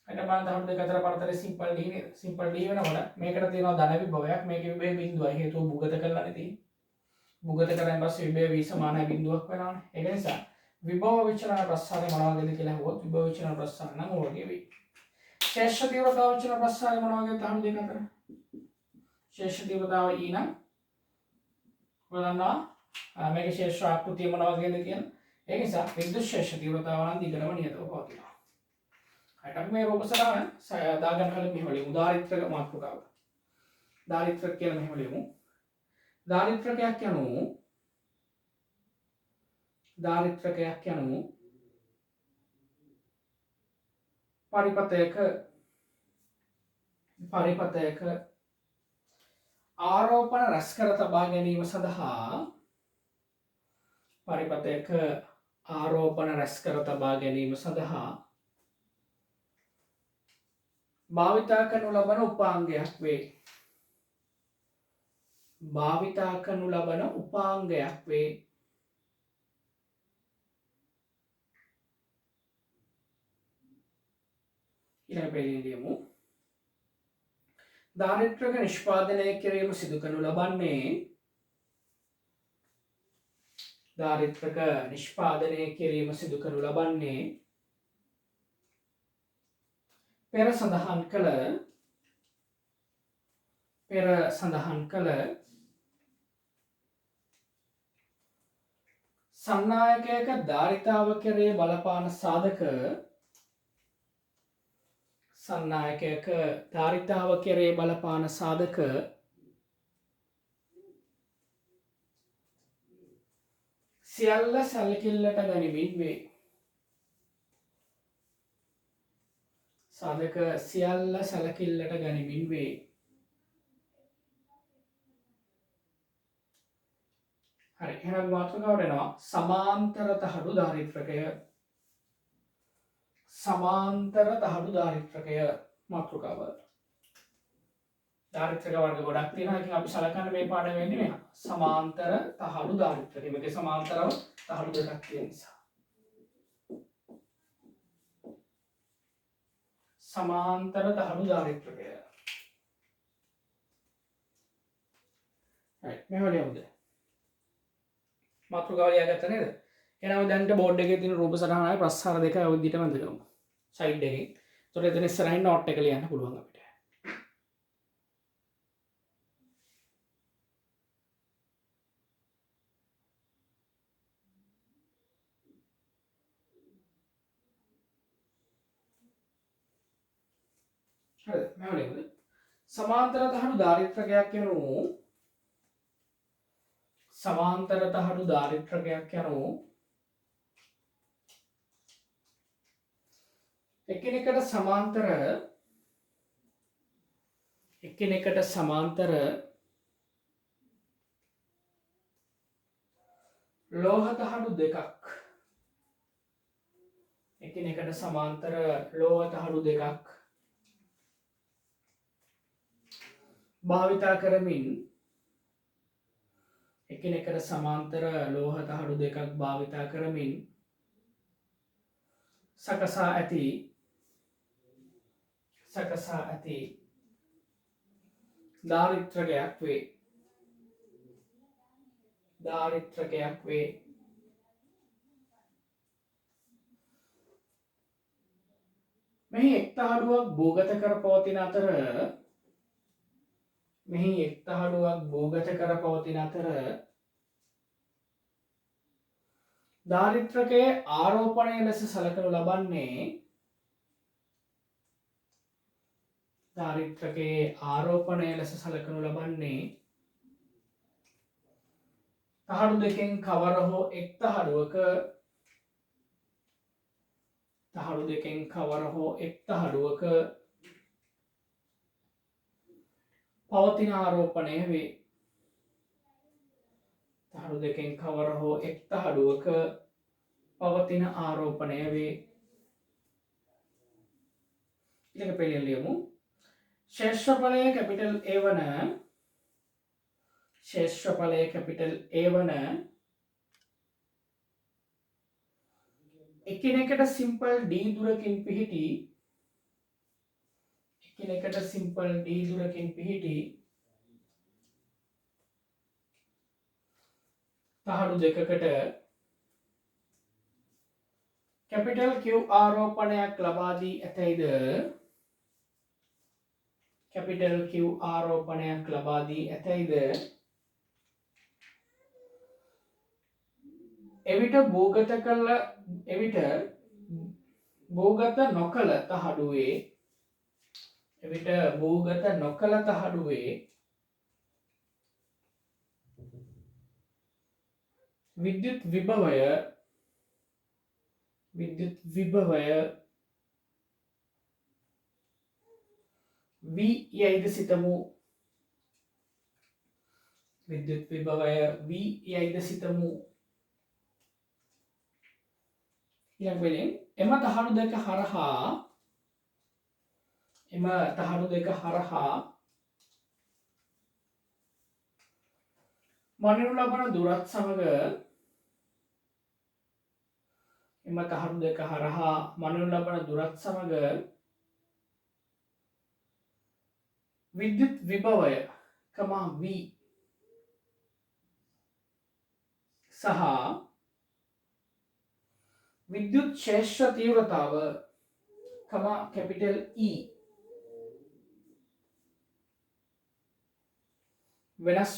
එතන බලන්න තහඩු දෙක අතර පරතරය සිම්පල් D නේද? සිම්පල් D වෙනකොට මේකට තියෙනවා ධන විභවයක් මේකේ විභවය බිඳුවයි හේතුව භූගත කරලානේ තියෙන්නේ. භූගත කරාන් පස්සේ විභවය V සමානයි බිඳුවක් වෙනවානේ. ඒක නිසා විභව විචලන ප්‍රස්ථාරය මොනවා වගේද කියලා අහුවොත් විභව විචලන ප්‍රස්ථාර නම් ඕකේ වෙයි. ශේෂ තීව්‍රතාව විචලන ප්‍රස්ථාරය මොනවා වගේද තහඩු දෙක අතර? ශේෂ තීව්‍රතාව E නම් බලනවා මේකේ ශේෂ ආකෘතිය මොනවා වගේද කියන. ඒ නිසා විද්‍යුත් ශේෂ තීව්‍රතාව නම් දිගටම නියතව පවතිනවා. හරියට අපි මේ රූප සටහන දාගන්න කලින් මෙහෙම ලියමු. ධාරිත්‍රක මාතෘකාව. ධාරිත්‍රක කියලා මෙහෙම ලියමු. ධාරිත්‍රකයක් යනු පරිපතයක ආරෝපණ රැස් කර තබා ගැනීම සඳහා භාවිතා කරනු ලබන උපාංගයක් වේ. ඊළඟ පේජයේ ලියමු. ධාරිත්‍රක නිෂ්පාදනය කිරීම සිදු කරනු ලබන්නේ පෙර සඳහන් කළ සන්නායකයක ධාරිතාව කෙරේ බලපාන සාධක සියල්ල සැලකිල්ලට ගනිමින් වේ. හරි එහෙනම් මාතෘකාවට එනවා සමාන්තර තහඩු ධාරිත්‍රකය මාතෘකාව. ධාරිත්‍රක වර්ග ගොඩක් තියෙනවා. ඉතින් අපි සලකන්නේ මේ පාඩම වෙන්නේ මෙහා. සමාන්තර තහඩු ධාරිත්‍රකය. මේකේ සමාන්තරව තහඩු දෙකක් තියෙන නිසා. සමාන්තර තහඩු ධාරිත්‍රකය. හරි මෙහෙම ලියමුද? මාතෘකාව ලියාගත්ත නේද? එහෙනම් දැන් බෝඩ් එකේ තියෙන රූප සටහනයි ප්‍රස්ථාර දෙකයි ඔය විදිහටම අඳගමු. සයිඩ් එකේ. ඒතකොට එතන ඉස්සරහින් නෝට් එක ලියන්න පුළුවන් අපිට. හරිද? මෙහෙම ලියමුද? සමාන්තර තහඩු දාරිද්‍රකයක් යනු සමාන්තර තහඩු දාරිද්‍රකයක් යනු එකිනෙකට සමාන්තර ලෝහ තහඩු දෙකක් එකිනෙකට සමාන්තර ලෝහ තහඩු දෙකක් භාවිතා කරමින් එකිනෙකට සමාන්තර ලෝහ තහඩු දෙකක් භාවිතා කරමින් සකසා ඇති දාරිද්‍රකයක් වේ. මෙහි එක් තහඩුවක් භූගත කර පවතින අතර දාරිද්‍රකයේ ආරෝපණය ලෙස සලකනු ලබන්නේ තහඩු දෙකෙන් කවර හෝ එක් තහඩුවක පවතින ආරෝපණය වේ. ඊළඟ පෙළිය ලියමු. ශේෂ්ත්‍රඵලය කැපිටල් A වන එකිනෙකට සිම්පල් D දුරකින් පිහිටි තහඩු දෙකකට කැපිටල් Q ආරෝපණයක් ලබා දී ඇතැයිද එවිට භූගත නොකළ තහඩුවේ විද්‍යුත් විභවය V යයිද සිතමු. ඊළඟ වෙලෙන් එම තහඩු දෙක හරහා මනිනු ලබන දුරත් සමග විද්‍යුත් විභවය V සහ විද්‍යුත් ක්ෂේත්‍ර තීව්‍රතාව E වෙනස්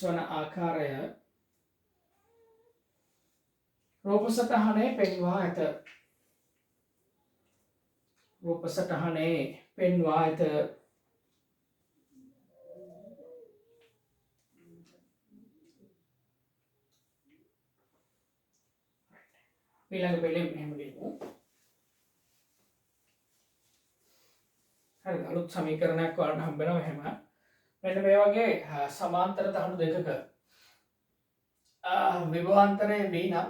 වන ආකාරය රූප සටහනේ පෙන්වා ඇත. ඊළඟ පෙළේ මෙහෙම ලියමු. හරිද? අලුත් සමීකරණයක් ඔයාලට හම්බ වෙනවා එහෙම. මෙන්න මේ වගේ සමාන්තර තහඩු දෙකක විභවාන්තරය D නම්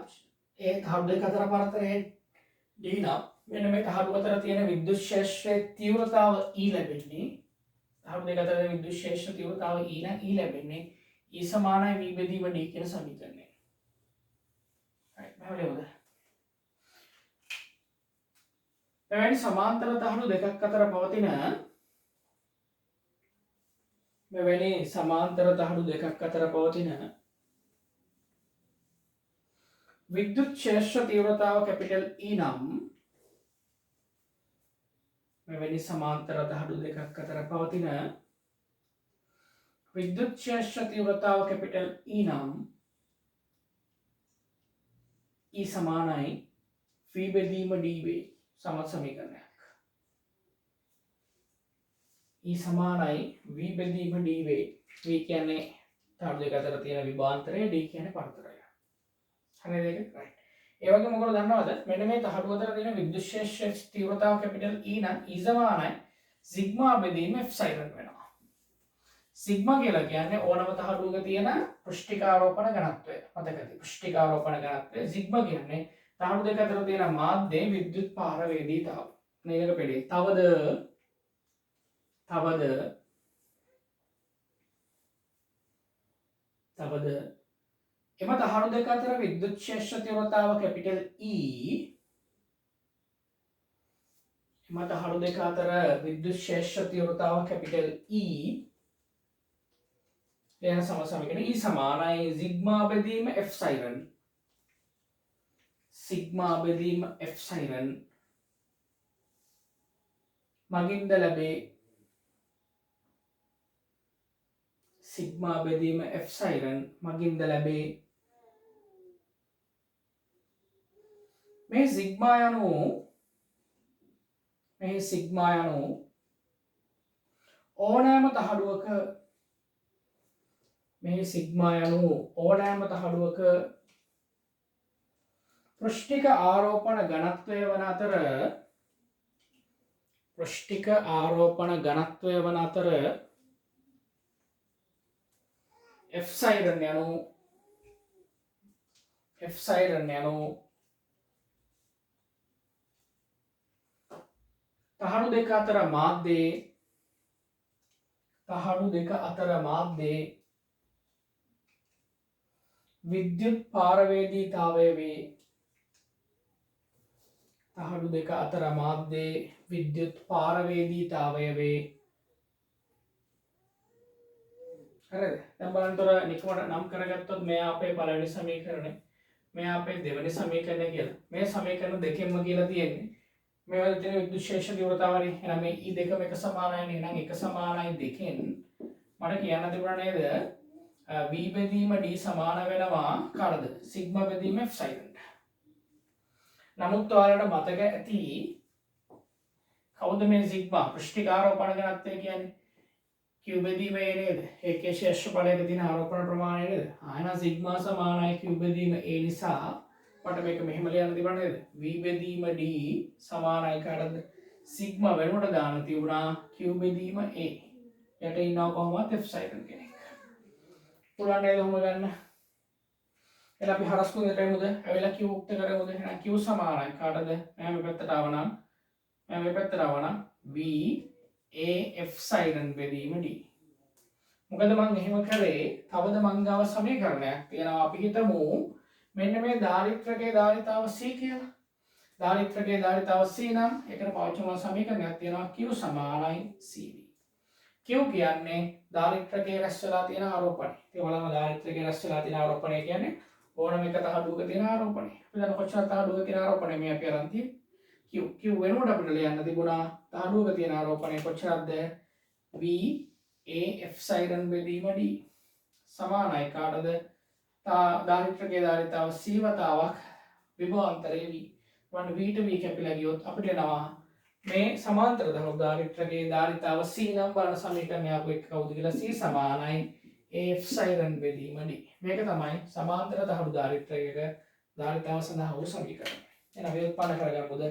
ඒ තහඩු දෙක අතර පරතරය D නම් මෙන්න මේ තහඩු අතර තියෙන විද්‍යුත් ක්ෂේත්‍රයේ තීව්‍රතාව E ලැබෙන්නේ තහඩු දෙක අතර විද්‍යුත් ක්ෂේත්‍ර තීව්‍රතාව E නම් E ලැබෙන්නේ E සමානයි V බෙදීම D කියන සමීකරණය. හරි මම ලියමුද? එවැනි සමාන්තර තහඩු දෙකක් අතර පවතින විද්‍යුත් ක්ෂේත්‍ර තීව්‍රතාව කැපිටල් E නම් මෙවැනි සමාන්තර තහඩු දෙකක් අතර පවතින විද්‍යුත් ක්ෂේත්‍ර තීව්‍රතාව කැපිටල් E නම් E සමානයි v බෙදීම d වේ සමත් සමීකරණයක්. E සමානයි v බෙදීම d වේ. v කියන්නේ තහඩු දෙක අතර තියෙන විභාන්තරය, d කියන්නේ පරතරය. හරිද ඒක? right. ඒ වගේම ඔයගොල්ලෝ දන්නවද මෙන්න මේ තහඩු අතර තියෙන විද්‍යුත් ක්ෂේත්‍රයේ තීව්‍රතාව කැපිටල් E නම් E සමානයි සිග්මා බෙදීම එප්සයිලන් වෙනවා. සිග්මා කියලා කියන්නේ ඕනම තහඩුවක තියෙන පෘෂ්ඨිකාරෝපණ ඝනත්වය. මතකද? පෘෂ්ඨිකාරෝපණ ඝනත්වය සිග්මා කියන්නේ තහඩු දෙක අතර තියෙන මාධ්‍යයේ විද්‍යුත් පාරවේදීතාව. ඊළඟ පෙළේ තවද එම තහඩු දෙක අතර විද්‍යුත් ක්ෂේත්‍ර තීව්‍රතාව කැපිටල් E එම තහඩු දෙක අතර විද්‍යුත් ක්ෂේත්‍ර තීව්‍රතාව කැපිටල් E එන සමසමීකරණ E සමානයි සිග්මා බෙදීම එප්සයිලන්. සිග්මා බෙදීම එප්සයිලන් මගින්ද ලැබේ. සිග්මා බෙදීම එප්සයිලන් මගින්ද ලැබේ. මේ සිග්මා යනු ඕනෑම තහඩුවක පෘෂ්ඨික ආරෝපණ ඝනත්වය වන අතර එප්සයිලන් යනු තහඩු දෙක අතර මාධ්‍යයේ විද්‍යුත් පාරවේදීතාවය වේ. තහඩු දෙක අතර මාධ්‍යයේ විද්‍යුත් පාරවේදීතාවය වේ. හරිද? දැන් බලන්නතර නිකමට නම් කරගත්තොත් මෙයා අපේ පළවෙනි සමීකරණය, මෙයා අපේ දෙවෙනි සමීකරණය කියලා. මේ සමීකරණ දෙකෙන්ම කියලා තියෙන්නේ මේවල තියෙන විද්‍යුත් ක්ෂේත්‍ර තීව්‍රතාවනේ. එහෙනම් මේ E දෙකම එක සමානයිනේ. එහෙනම් එක සමානයි දෙකෙන් මට කියන්න තිබුණා නේද? v බෙදීම d සමාන වෙනවා කාටද? සිග්මා බෙදීම එප්සයිලන්. නමුත් ඔයාලට මතක ඇති කවුද මේ සිග්මා? පෘෂ්ඨිකාරෝපණ ඝනත්වය කියන්නේ q බෙදීම a නේද? ඒකේ ක්ෂේත්‍රඵලයක තියෙන ආරෝපණ ප්‍රමාණය නේද? ආයෙත් සිග්මා සමානයි q බෙදීම a නිසා මට මේක මෙහෙම ලියන්න තිබුණා නේද? v බෙදීම d සමානයි කාටද? සිග්මා වෙනුවට දාන්න තිබුණා q බෙදීම a. යට ඉන්නවා කොහොමද? එප්සයිලන් කෙනෙක්. පුළුවන් නේද ඔහොම ගන්න? එහෙනම් අපි හරස් කුණේට එමුද? ඇවිල්ලා q උක්ත කරමුද? එහෙනම් q සමානයි කාටද? මම මේ පැත්තට ආවනම් v a එප්සයිලන් බෙදීම d. මොකද මම එහෙම කරේ? තවද මං ගාව සමීකරණයක් තියෙනවා. අපි හිතමු මෙන්න මේ දාරිත්‍රකයේ ධාරිතාව c කියලා. දාරිත්‍රකයේ ධාරිතාව c නම් ඒකට පාවිච්චි කරන සමීකරණයක් තියෙනවා q සමානයි cv. q කියන්නේ දාරිත්‍රකයේ රැස් වෙලා තියෙන ආරෝපණය. ඒ වගේම දාරිත්‍රකයේ රැස් වෙලා තියෙන ආරෝපණය කියන්නේ ඕනම එක තහඩුවක තියෙන ආරෝපණය. අපි දන්න කොච්චර තහඩුවක තියෙන ආරෝපණය මේ අපි අරන් තියෙන්නේ. q වෙනුවට අපිට ලියන්න තිබුණා තහඩුවක තියෙන ආරෝපණය කොච්චරද? v a එප්සයිලන් බෙදීම d සමානයි කාටද? දාරිත්‍රකයේ ධාරිතාව c වතාවක් විභවාන්තරයේ v. වන්න v ට v කැපිලා ගියොත් අපිට එනවා මේ සමාන්තර ධනු දාරිත්‍රකයේ ධාරිතාව c නම් බලන සමීකරණය අපු එක කවුද කියලා? c සමානයි a එප්සයිලන් බෙදීම d. මේක තමයි සමාන්තර තහඩු දාරිත්‍රකයක ධාරිතාව සඳහා වූ සමීකරණය. එහෙනම් අපි උත්පන්න කරගමුද?